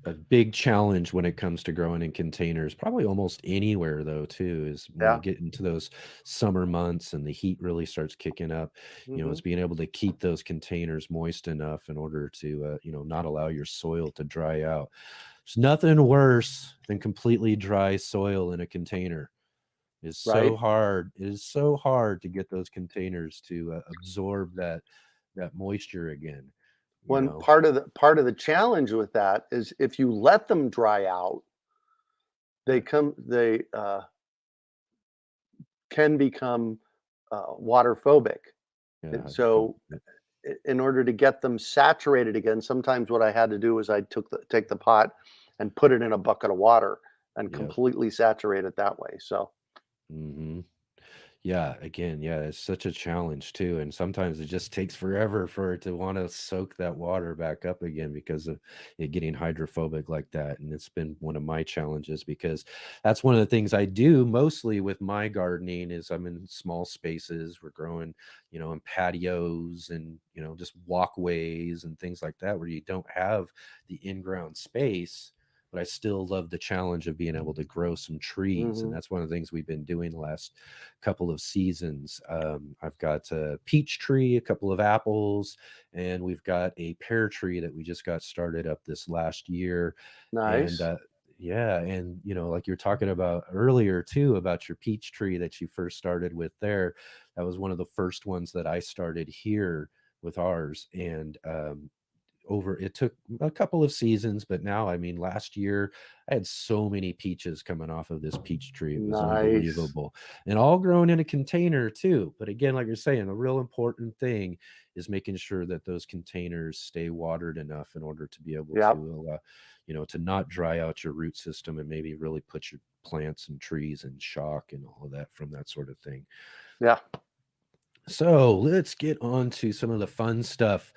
a big challenge when it comes to growing in containers. Probably almost anywhere though, too, is when you Yeah. get into those summer months and the heat really starts kicking up, Hmm. is being able to keep those containers moist enough in order to, not allow your soil to dry out. There's nothing worse than completely dry soil in a container. It's so Right. hard. It is so hard to get those containers to absorb that moisture again, you When know. part of the challenge with that is if you let them dry out, they can become water phobic. Yeah, And hydrophobic. so in order to get them saturated again, sometimes what I had to do was I take the pot and put it in a bucket of water and Yep. completely saturate it that way. So Hmm. Yeah, again, yeah, it's such a challenge too, and sometimes it just takes forever for it to want to soak that water back up again because of it getting hydrophobic like that. And it's been one of my challenges because that's one of the things I do mostly with my gardening is I'm in small spaces. We're growing, in patios and, just walkways and things like that where you don't have the in-ground space. But I still love the challenge of being able to grow some trees. And mhm, that's one of the things we've been doing the last couple of seasons. I've got a peach tree, a couple of apples, and we've got a pear tree that we just got started up this last year. And nice. yeah, and like you're talking about earlier too, about your peach tree that you first started with there. That was one of the first ones that I started here with ours. And it took a couple of seasons, but now, I mean, last year I had so many peaches coming off of this peach tree. It was Nice. unbelievable, and all grown in a container too. But again, like you're saying, a real important thing is making sure that those containers stay watered enough in order to be able Yep. to, to not dry out your root system and maybe really put your plants and trees in shock and all of that from that sort of thing. Yeah. So let's get on to some of the fun stuff.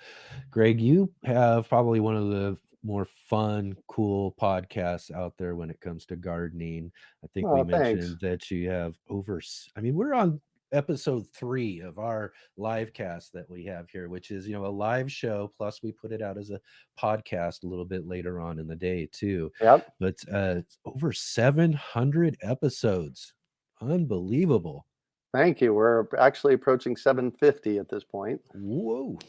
Greg, you have probably one of the more fun, cool podcasts out there when it comes to gardening. I think we Oh, thanks. mentioned that you have we're on episode 3 of our live cast that we have here, which is, a live show. Plus we put it out as a podcast a little bit later on in the day too. Yep. But it's over 700 episodes. Unbelievable. Thank you. We're actually approaching 750 at this point. Whoa.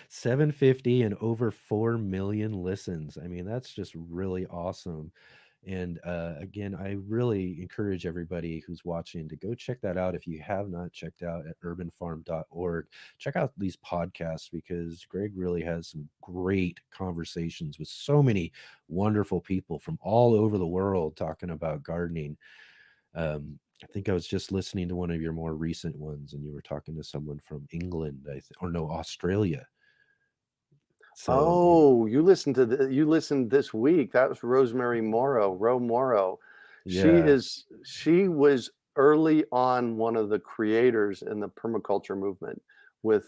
750 and over 4 million listens. I mean, that's just really awesome. And again, I really encourage everybody who's watching to go check that out. If you have not checked out at urbanfarm.org, check out these podcasts, because Greg really has some great conversations with so many wonderful people from all over the world talking about gardening. I think I was just listening to one of your more recent ones, and you were talking to someone from England, Australia. So you listened this week. That was Rosemary Morrow, Ro Morrow. Yeah. She was early on one of the creators in the permaculture movement with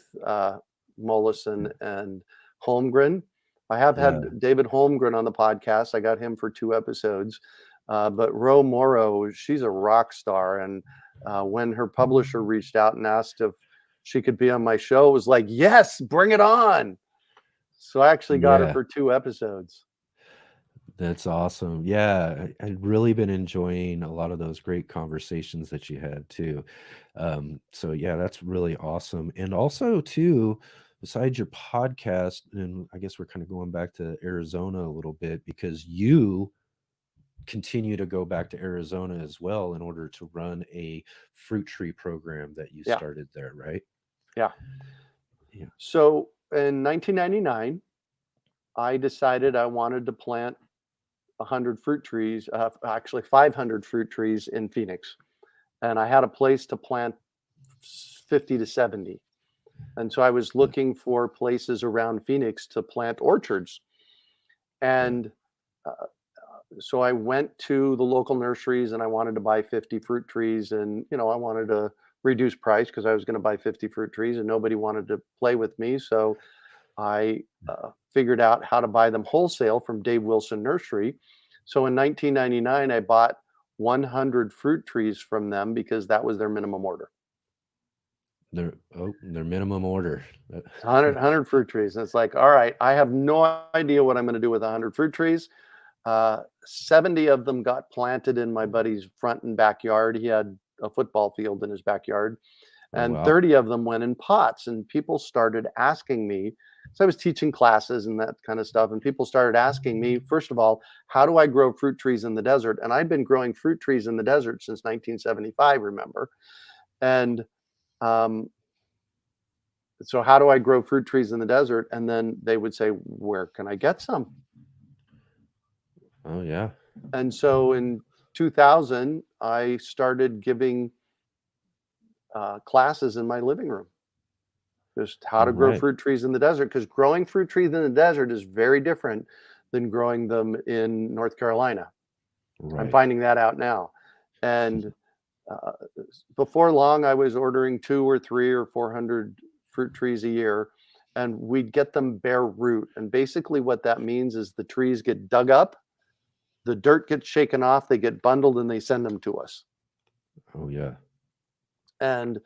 Mollison and Holmgren. I have had David Holmgren on the podcast. I got him for 2 episodes. But Ro Morrow, she's a rock star. And when her publisher reached out and asked if she could be on my show, it was like, yes, bring it on. So I actually got her for 2 episodes. That's awesome. Yeah, I've really been enjoying a lot of those great conversations that you had too. So yeah, that's really awesome. And also too, besides your podcast, and I guess we're kind of going back to Arizona a little bit, because you continue to go back to Arizona as well in order to run a fruit tree program that you started there, right? Yeah. Yeah. So in 1999, I decided I wanted to plant 100 fruit trees, actually 500 fruit trees in Phoenix. And I had a place to plant 50 to 70. And so I was looking for places around Phoenix to plant orchards. And so I went to the local nurseries and I wanted to buy 50 fruit trees. And, I wanted to reduce price because I was going to buy 50 fruit trees and nobody wanted to play with me. So I figured out how to buy them wholesale from Dave Wilson Nursery. So in 1999, I bought 100 fruit trees from them because that was their minimum order. Their minimum order. 100 fruit trees. And it's like, all right, I have no idea what I'm going to do with 100 fruit trees. 70 of them got planted in my buddy's front and backyard. He had a football field in his backyard. And 30 of them went in pots, and people started asking me. So I was teaching classes and that kind of stuff. And people started asking me, first of all, how do I grow fruit trees in the desert? And I'd been growing fruit trees in the desert since 1975, remember? And so how do I grow fruit trees in the desert? And then they would say, where can I get some? Oh, yeah. And so in 2000, I started giving classes in my living room. Just how to grow fruit trees in the desert, because growing fruit trees in the desert is very different than growing them in North Carolina. I'm finding that out now. And before long, I was ordering 200 or 300 or 400 fruit trees a year, and we'd get them bare root. And basically what that means is the trees get dug up, the dirt gets shaken off, they get bundled, and they send them to us. Oh, yeah. And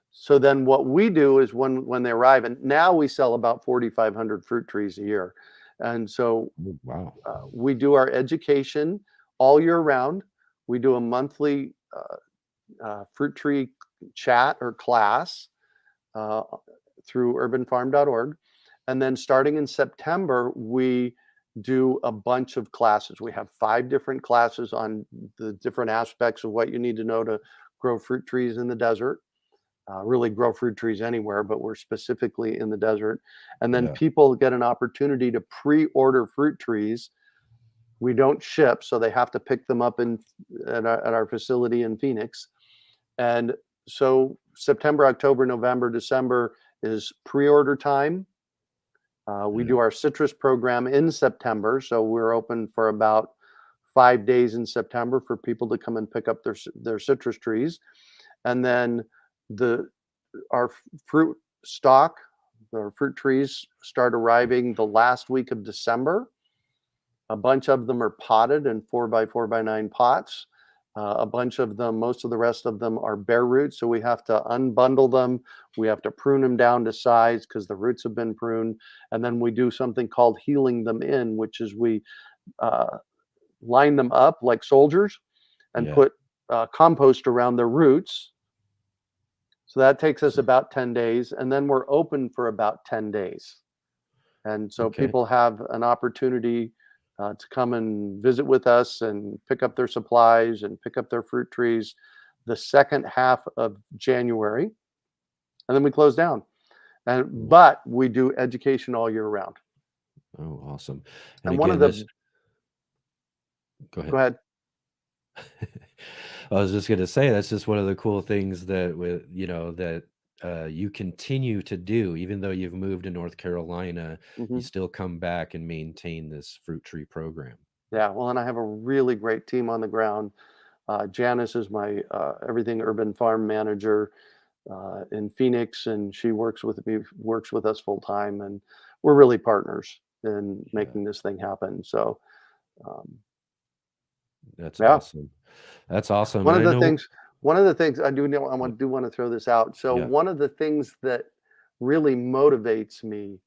so then what we do is when they arrive, and now we sell about 4,500 fruit trees a year. And so we do our education all year round. We do a monthly fruit tree chat or class through urbanfarm.org. And then starting in September, we do a bunch of classes. We have 5 different classes on the different aspects of what you need to know to grow fruit trees in the desert. really grow fruit trees anywhere, but we're specifically in the desert. And then Yeah. people get an opportunity to pre-order fruit trees. We don't ship, so they have to pick them up at our facility in Phoenix. And so September, October, November, December is pre-order time. We do our citrus program in September, so we're open for about 5 days in September for people to come and pick up their citrus trees. And then our fruit stock, our fruit trees start arriving the last week of December. A bunch of them are potted in 4x4x9 pots. A bunch of them, most of the rest of them are bare roots, so we have to unbundle them. We have to prune them down to size because the roots have been pruned. And then we do something called healing them in, which is we line them up like soldiers and Yeah. put compost around their roots. So that takes us about 10 days, and then we're open for about 10 days. And so Okay. people have an opportunity to come and visit with us and pick up their supplies and pick up their fruit trees the second half of January. And then we close down. But we do education all year round. Oh, awesome. And And one of again, the go ahead. Go ahead. I was just going to say that's just one of the cool things that you continue to do, even though you've moved to North Carolina, you still come back and maintain this fruit tree program. Yeah, well, and I have a really great team on the ground. Janice is my everything urban farm manager in Phoenix, and she works with us full time, and we're really partners in making this thing happen. So That's yeah. awesome. That's awesome. One And of I the know, things I do want to throw this out. So yeah, one of the things that really motivates me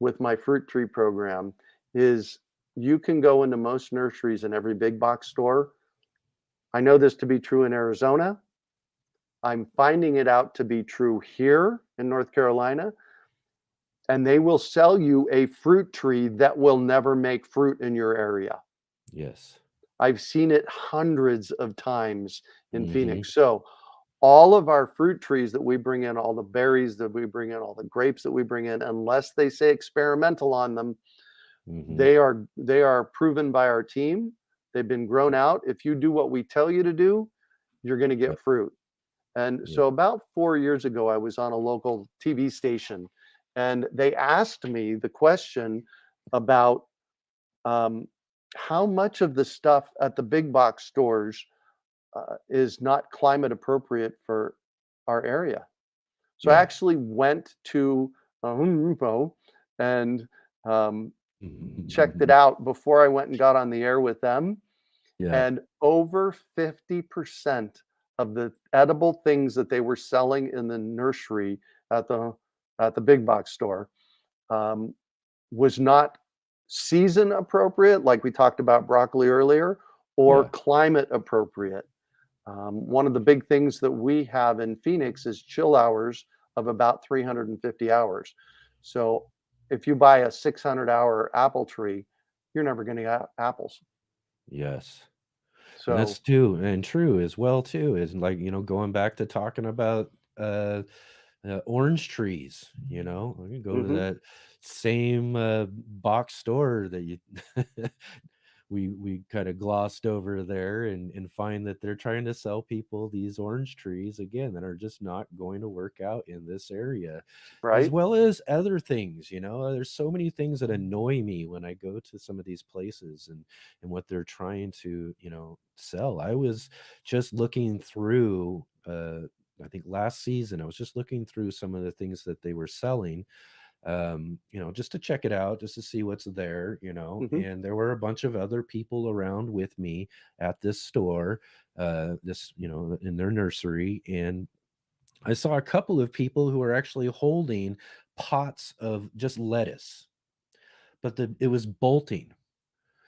with my fruit tree program is you can go into most nurseries in every big box store. I know this to be true in Arizona. I'm finding it out to be true here in North Carolina. And they will sell you a fruit tree that will never make fruit in your area. yes. I've seen it hundreds of times in Mm-hmm. Phoenix. So all of our fruit trees that we bring in, all the berries that we bring in, all the grapes that we bring in, unless they say experimental on them, they are proven by our team. They've been grown out. If you do what we tell you to do, you're going to get fruit. And so about 4 years ago, I was on a local TV station, and they asked me the question about how much of the stuff at the big box stores is not climate appropriate for our area. So I actually went to Home Depot and checked it out before I went and got on the air with them. Yeah. And over 50% of the edible things that they were selling in the nursery at the big box store was not season appropriate, like we talked about broccoli earlier, or climate appropriate. One of the big things that we have in Phoenix is chill hours of about 350 hours. So if you buy a 600-hour apple tree, you're never going to get apples. Yes. So And that's true as well too, is like, going back to talking about orange trees, you can go to that same box store that you we kind of glossed over there and find that they're trying to sell people these orange trees again that are just not going to work out in this area, as right. well as other things. There's so many things that annoy me when I go to some of these places and what they're trying to sell. I was just looking through I think last season, I was just looking through some of the things that they were selling, just to check it out, just to see what's there, and there were a bunch of other people around with me at this store, in their nursery. And I saw a couple of people who were actually holding pots of just lettuce, but it was bolting.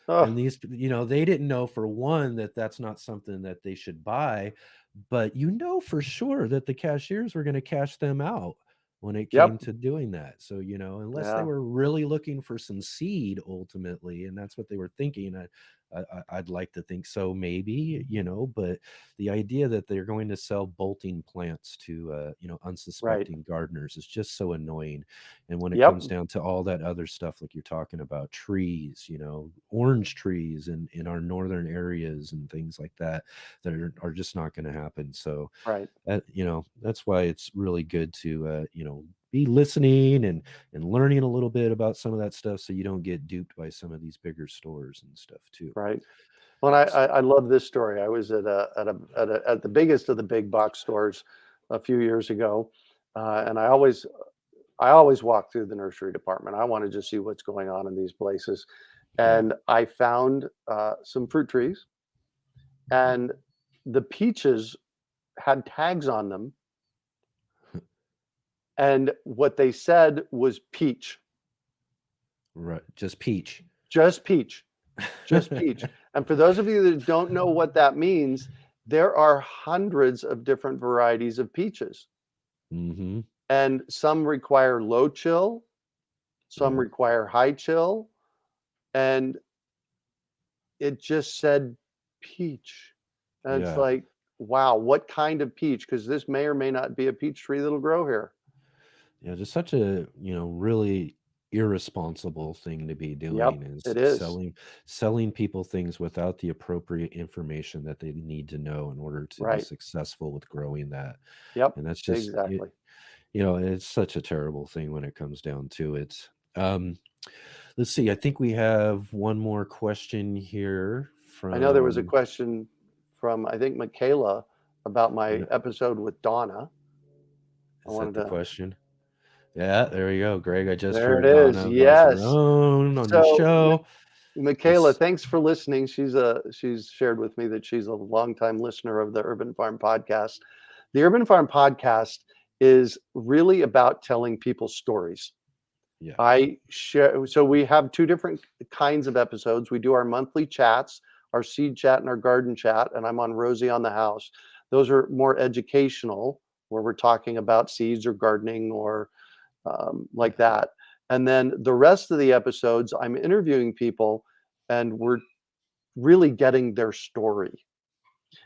And these, they didn't know, for one, that that's not something that they should buy, but for sure that the cashiers were going to cash them out when it came to doing that. So, unless they were really looking for some seed ultimately, and that's what they were thinking, I'd like to think so, maybe, but the idea that they're going to sell bolting plants to, Right. unsuspecting gardeners is just so annoying. And when it Yep. comes down to all that other stuff, like you're talking about trees, orange trees in our northern areas and things like that, that are just not going to happen. So, Right. that's why it's really good to, be listening and learning a little bit about some of that stuff so you don't get duped by some of these bigger stores and stuff too. Right. Well, I love this story. I was at the biggest of the big box stores a few years ago, and I always walk through the nursery department. I want to just see what's going on in these places, Yeah. and I found some fruit trees, and the peaches had tags on them, and what they said was peach, Right. Just peach. just peach. Just peach. And for those of you that don't know what that means, there are hundreds of different varieties of peaches. Mm-hmm. And some require low chill, some Yeah. require high chill, and it just said peach. And it's Yeah. like, wow, what kind of peach? Because this may or may not be a peach tree that'll grow here. Yeah, just such a, really irresponsible thing to be Yep, doing is it is. selling people things without the appropriate information that they need to know in order to be Right. successful with growing that. Yep, And that's just exactly. it's such a terrible thing when it comes down to it. Let's see. I think we have one more question here I know there was a from question from, I think, Michaela about my episode with Donna. I is that wanted the to. question? Yeah, there you go, Greg. I just There it heard is. Donna Yes. Mazzarone on your So, show. Michaela, thanks for listening. She's shared with me that she's a longtime listener of the Urban Farm Podcast. The Urban Farm Podcast is really about telling people stories. Yeah. I share. So we have two different kinds of episodes. We do our monthly chats, our seed chat and our garden chat, and I'm on Rosie on the House. Those are more educational, where we're talking about seeds or gardening or like that. And then the rest of the episodes, I'm interviewing people, and we're really getting their story.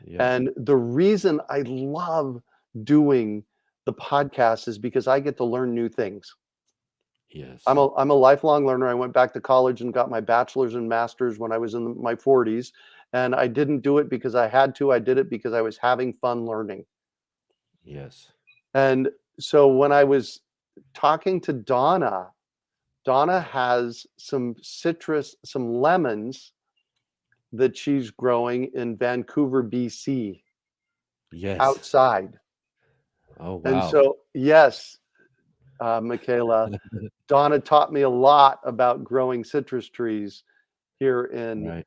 Yeah. And the reason I love doing the podcast is because I get to learn new things. Yes. I'm a lifelong learner. I went back to college and got my bachelor's and master's when I was in my 40s, and I didn't do it because I had to. I did it because I was having fun learning. Yes. And so when I was talking to Donna, Donna has some citrus, some lemons that she's growing in Vancouver, BC, Yes. outside. Oh, And wow. so, yes, Michaela, Donna taught me a lot about growing citrus trees here in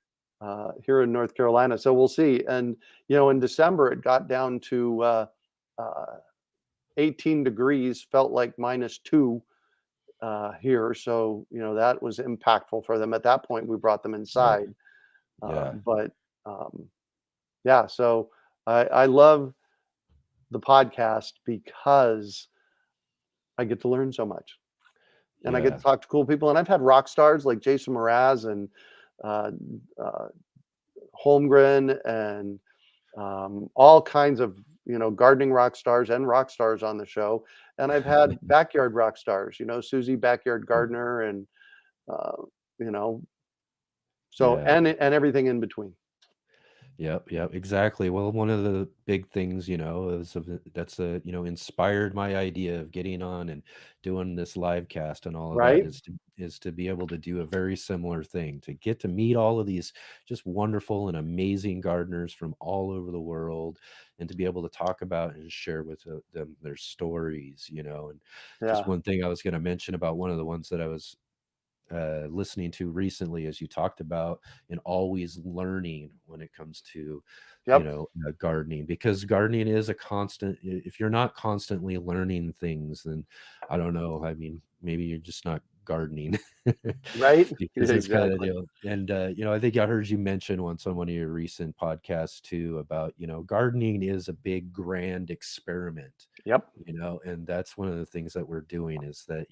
here in North Carolina. So we'll see. And in December it got down to 18 degrees, felt like -2 here. So that was impactful for them. At that point, we brought them inside. Yeah. But yeah, so I love the podcast because I get to learn so much. And I get Yeah. to talk to cool people. And I've had rock stars like Jason Mraz and Holmgren and all kinds of gardening rock stars and rock stars on the show. And I've had backyard rock stars, Susie Backyard Gardener, and so Yeah. and everything in between. Yep, exactly. Well, one of the big things, that's inspired my idea of getting on and doing this live cast and all of that Right. is to be able to do a very similar thing, to get to meet all of these just wonderful and amazing gardeners from all over the world, and to be able to talk about and share with them their stories, and just Yeah. one thing I was going to mention about one of the ones that I was listening to recently, as you talked about, and always learning when it comes to Yep. gardening, because gardening is a constant. If you're not constantly learning things, then I don't know, I mean, maybe you're just not gardening. Right? Because it's kind of, Exactly. and I think I heard you mention once on one of your recent podcasts too about, gardening is a big grand experiment. Yep. And that's one of the things that we're doing is that,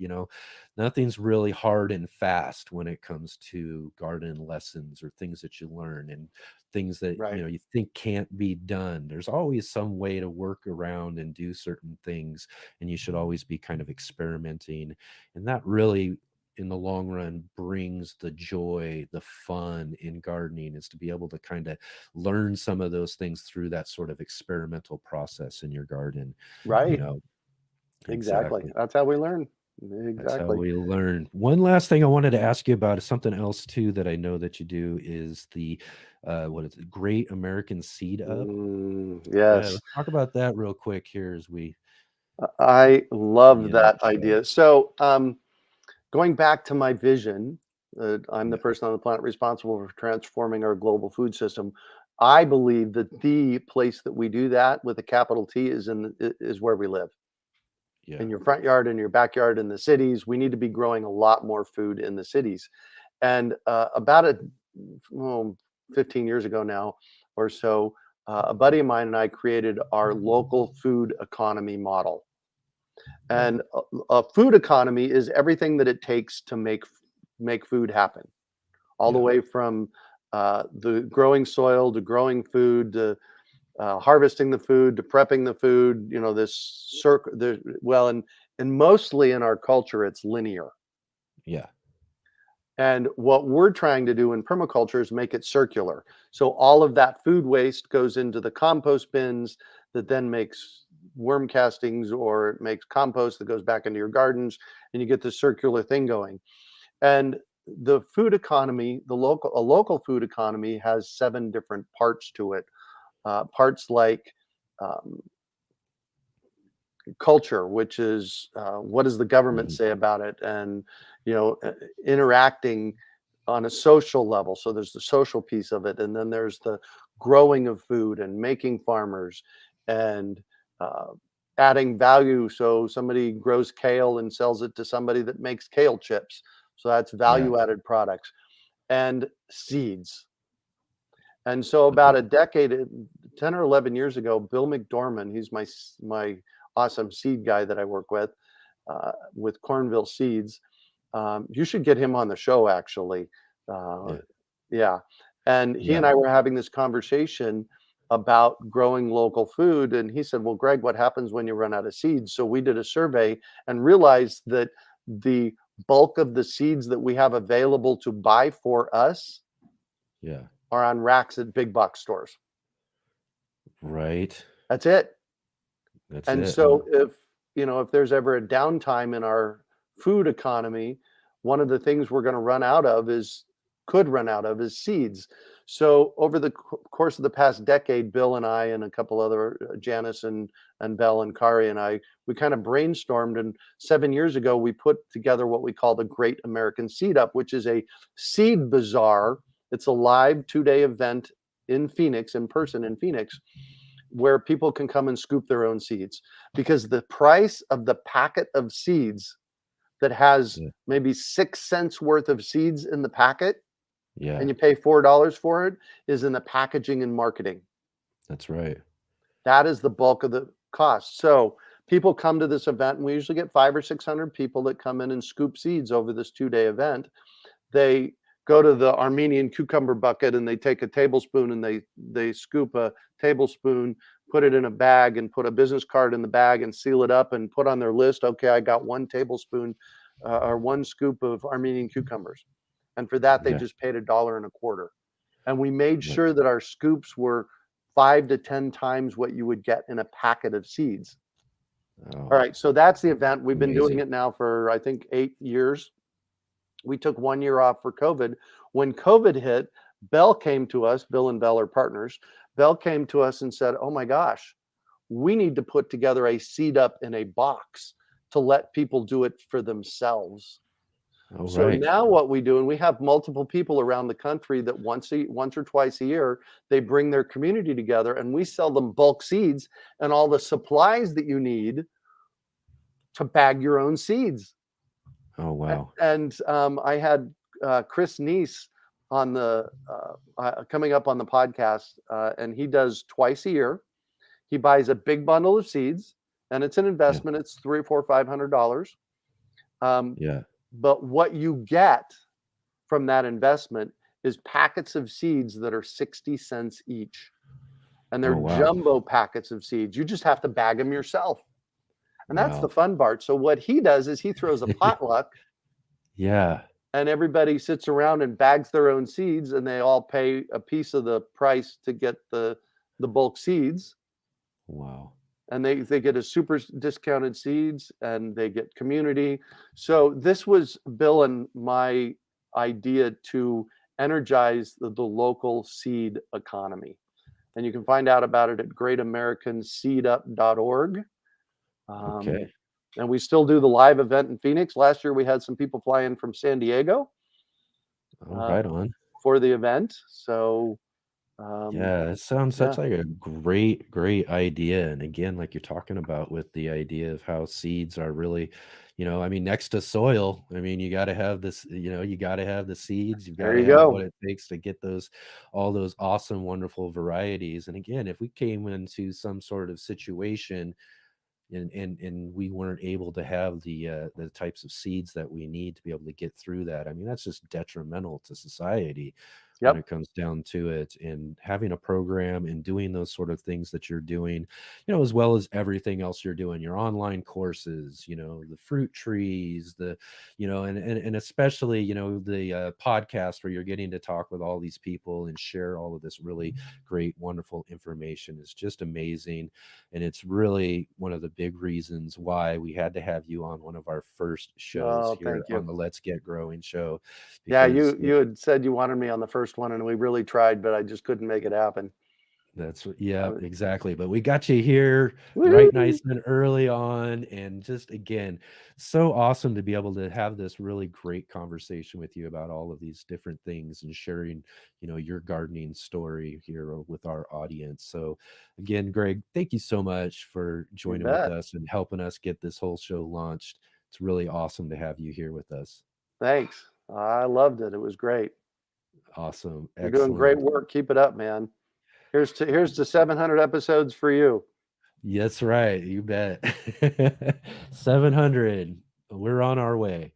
nothing's really hard and fast when it comes to garden lessons or things that you learn and things that, Right. you think can't be done. There's always some way to work around and do certain things, and you should always be kind of experimenting. And that really, in the long run, brings the joy, the fun in gardening, is to be able to kind of learn some of those things through that sort of experimental process in your garden. you Right. know Exactly. exactly. That's how we learn. That's how Exactly. we learn. One last thing I wanted to ask you about is something else too that I know that you do is the what is it, Great American Seed Up. Yeah, Yes. let's talk about that real quick here as we I love end the that show. idea. So, going back to my vision, I'm the Yeah. person on the planet responsible for transforming our global food system. I believe that the place that we do that with a capital T is where we live. Yeah. In your front yard, in your backyard, in the cities. We need to be growing a lot more food in the cities. And about 15 years ago now or so, a buddy of mine and I created our local food economy model. Yeah. And a food economy is everything that it takes to make food happen, all the Yeah. way from the growing soil to growing food to harvesting the food to prepping the food. This circle. Well, and mostly in our culture, it's linear. Yeah. And what we're trying to do in permaculture is make it circular. So all of that food waste goes into the compost bins that then makes worm castings, or it makes compost that goes back into your gardens, and you get this circular thing going. And the food economy, a local food economy has 7 different parts to it. Parts like um, culture, which is what does the government Mhm. say about it, and you know, uh, interacting on a social level. So there's the social piece of it, and then there's the growing of food and making farmers and uh, adding value. So somebody grows kale and sells it to somebody that makes kale chips. So that's Yeah. value added products and seeds. And so Okay. about a decade, 10 or 11 years ago, Bill McDorman, he's my awesome seed guy that I work with Cornville Seeds. You should get him on the show, actually. Uh, Yeah. yeah. And he Yeah. and I were having this conversation about growing local food. And he said, well, Greg, what happens when you run out of seeds? So we did a survey and realized that the bulk of the seeds that we have available to buy for us Yeah. are on racks at big box stores. Right. That's it. That's And it, huh? so if there's ever a downtime in our food economy, one of the things we're going to could run out of is seeds. So over the course of the past decade, Bill and I and a couple other Janice and Bell and Kari and I, we kind of brainstormed, and 7 years ago we put together what we call the Great American Seed Up, which is a seed bazaar. It's a live 2-day event in person in Phoenix, where people can come and scoop their own seeds, because the price of the packet of seeds that has Yeah. maybe 6 cents worth of seeds in the packet, and Yeah. you pay $4 for it, is in the packaging and marketing. That's right. That is the bulk of the cost. So people come to this event, and we usually get 500 or 600 people that come in and scoop seeds over this 2-day event. They go to the Armenian cucumber bucket and they take a tablespoon and they scoop a tablespoon, put it in a bag, and put a business card in the bag and seal it up and put on their list, okay, I got 1 tablespoon or 1 scoop of Armenian cucumbers. And for that, they Yeah. just paid $1.25. And we made Yeah. sure that our scoops were 5 to 10 times what you would get in a packet of seeds. Oh, All right, so that's the event. We've been doing amazing. it now for, I think, 8 years. We took 1 year off for COVID. When COVID hit, Bell came to us. Bill and Bell are partners. Bell came to us and said, oh my gosh, we need to put together a seed up in a box to let people do it for themselves. All So right. now what we do, and we have multiple people around the country that once or twice a year, they bring their community together, and we sell them bulk seeds and all the supplies that you need to bag your own seeds. Oh, wow. And I had Chris Neese on the coming up on the podcast, and he does twice a year. He buys a big bundle of seeds, and it's an investment. It's $300, $400, $500. Yeah. But what you get from that investment is packets of seeds that are 60 cents each. And they're Oh, wow. jumbo packets of seeds. You just have to bag them yourself. And that's the Wow. fun part. So what he does is he throws a potluck Yeah. and everybody sits around and bags their own seeds, and they all pay a piece of the price to get the bulk seeds. Wow. And they get a super discounted seeds, and they get community. So this was Bill and my idea to energize the local seed economy. And you can find out about it at greatamericanseedup.org. Okay. And we still do the live event in Phoenix. Last year we had some people fly in from San Diego Right on. for the event. So Yeah, it sounds such like a great, great idea. And again, like you're talking about with the idea of how seeds are really, I mean, next to soil, I mean, you got to have this, you got to have the seeds, you've got There to you have go. what it takes to get all those awesome, wonderful varieties. And again, if we came into some sort of situation and we weren't able to have the types of seeds that we need to be able to get through that, I mean, that's just detrimental to society when it comes down to it. And having a program and doing those sort of things that you're doing, as well as everything else you're doing, your online courses, the fruit trees, and especially, the podcast where you're getting to talk with all these people and share all of this really great, wonderful information is just amazing. And it's really one of the big reasons why we had to have you on one of our first shows here thank you. on the Let's Get Growing show. Yeah, Because you had said you wanted me on the first one, and we really tried, but I just couldn't make it happen. That's exactly. But we got you here right Woo-hoo! nice and early on. And just again, so awesome to be able to have this really great conversation with you about all of these different things and sharing, your gardening story here with our audience. So again, Greg, thank you so much for joining with us and helping us get this whole show launched. It's really awesome to have you here with us. Thanks. I loved it. It was great. Awesome. You're Excellent. doing great work. Keep it up, man. Here's to 700 episodes for you. That's right. You bet. 700. We're on our way.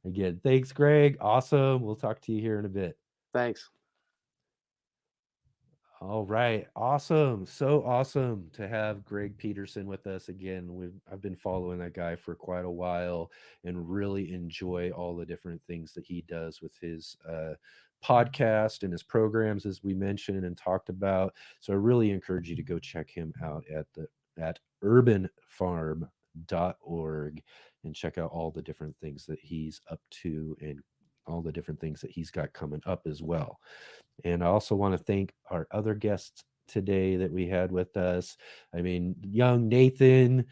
Again, thanks, Greg. Awesome. We'll talk to you here in a bit. Thanks. All right. Awesome. So awesome to have Greg Peterson with us again. I've been following that guy for quite a while and really enjoy all the different things that he does with his podcast and his programs, as we mentioned and talked about. So I really encourage you to go check him out at urbanfarm.org and check out all the different things that he's up to and all the different things that he's got coming up as well. And I also want to thank our other guests today that we had with us. I mean, young Nathan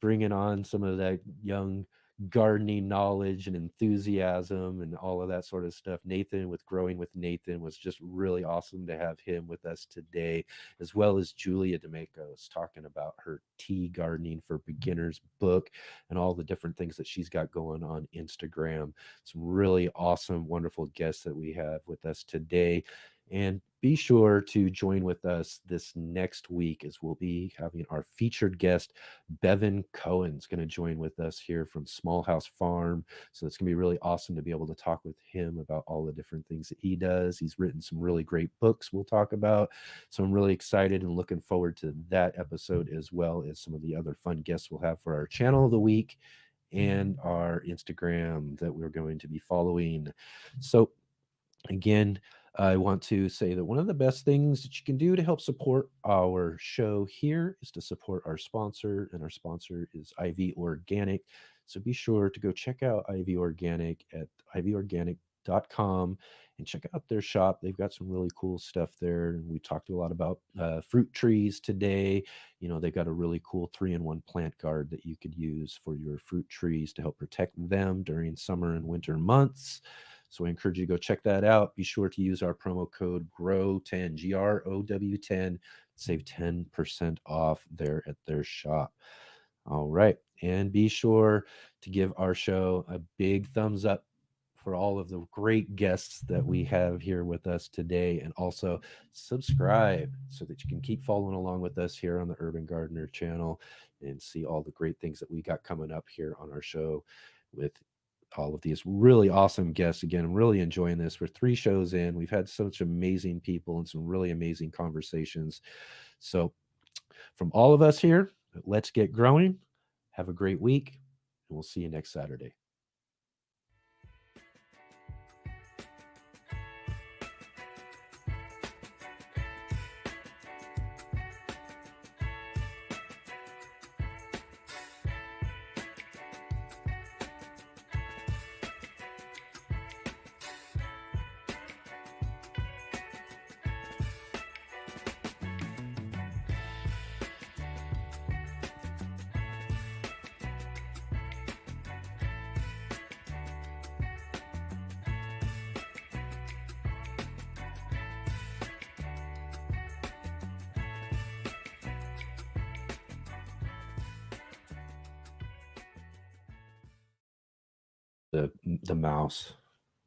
bringing on some of that young gardening knowledge and enthusiasm and all of that sort of stuff. Nathan with Growing with Nathan was just really awesome to have him with us today, as well as Julia D'Amacos talking about her tea gardening for beginners book and all the different things that she's got going on Instagram. Some really awesome, wonderful guests that we have with us today. And be sure to join with us this next week as we'll be having our featured guest, Bevan Cohen's going to join with us here from Small House Farm. So it's going to be really awesome to be able to talk with him about all the different things that he does. He's written some really great books we'll talk about. So I'm really excited and looking forward to that episode, as well as some of the other fun guests we'll have for our channel of the week and our Instagram that we're going to be following. So again, I want to say that one of the best things that you can do to help support our show here is to support our sponsor, and our sponsor is IV Organic. So be sure to go check out IV Organic at ivorganic.com and check out their shop. They've got some really cool stuff there. We talked a lot about fruit trees today. They've got a really cool 3-in-1 plant guard that you could use for your fruit trees to help protect them during summer and winter months. So I encourage you to go check that out. Be sure to use our promo code GROW10, GROW10, save 10% off there at their shop. All right. And be sure to give our show a big thumbs up for all of the great guests that we have here with us today. And also subscribe so that you can keep following along with us here on the Urban Gardener channel and see all the great things that we got coming up here on our show with all of these really awesome guests. Again, I'm really enjoying this. We're 3 shows in. We've had such amazing people and some really amazing conversations. So from all of us here, let's get growing. Have a great week, and we'll see you next Saturday. The mouse.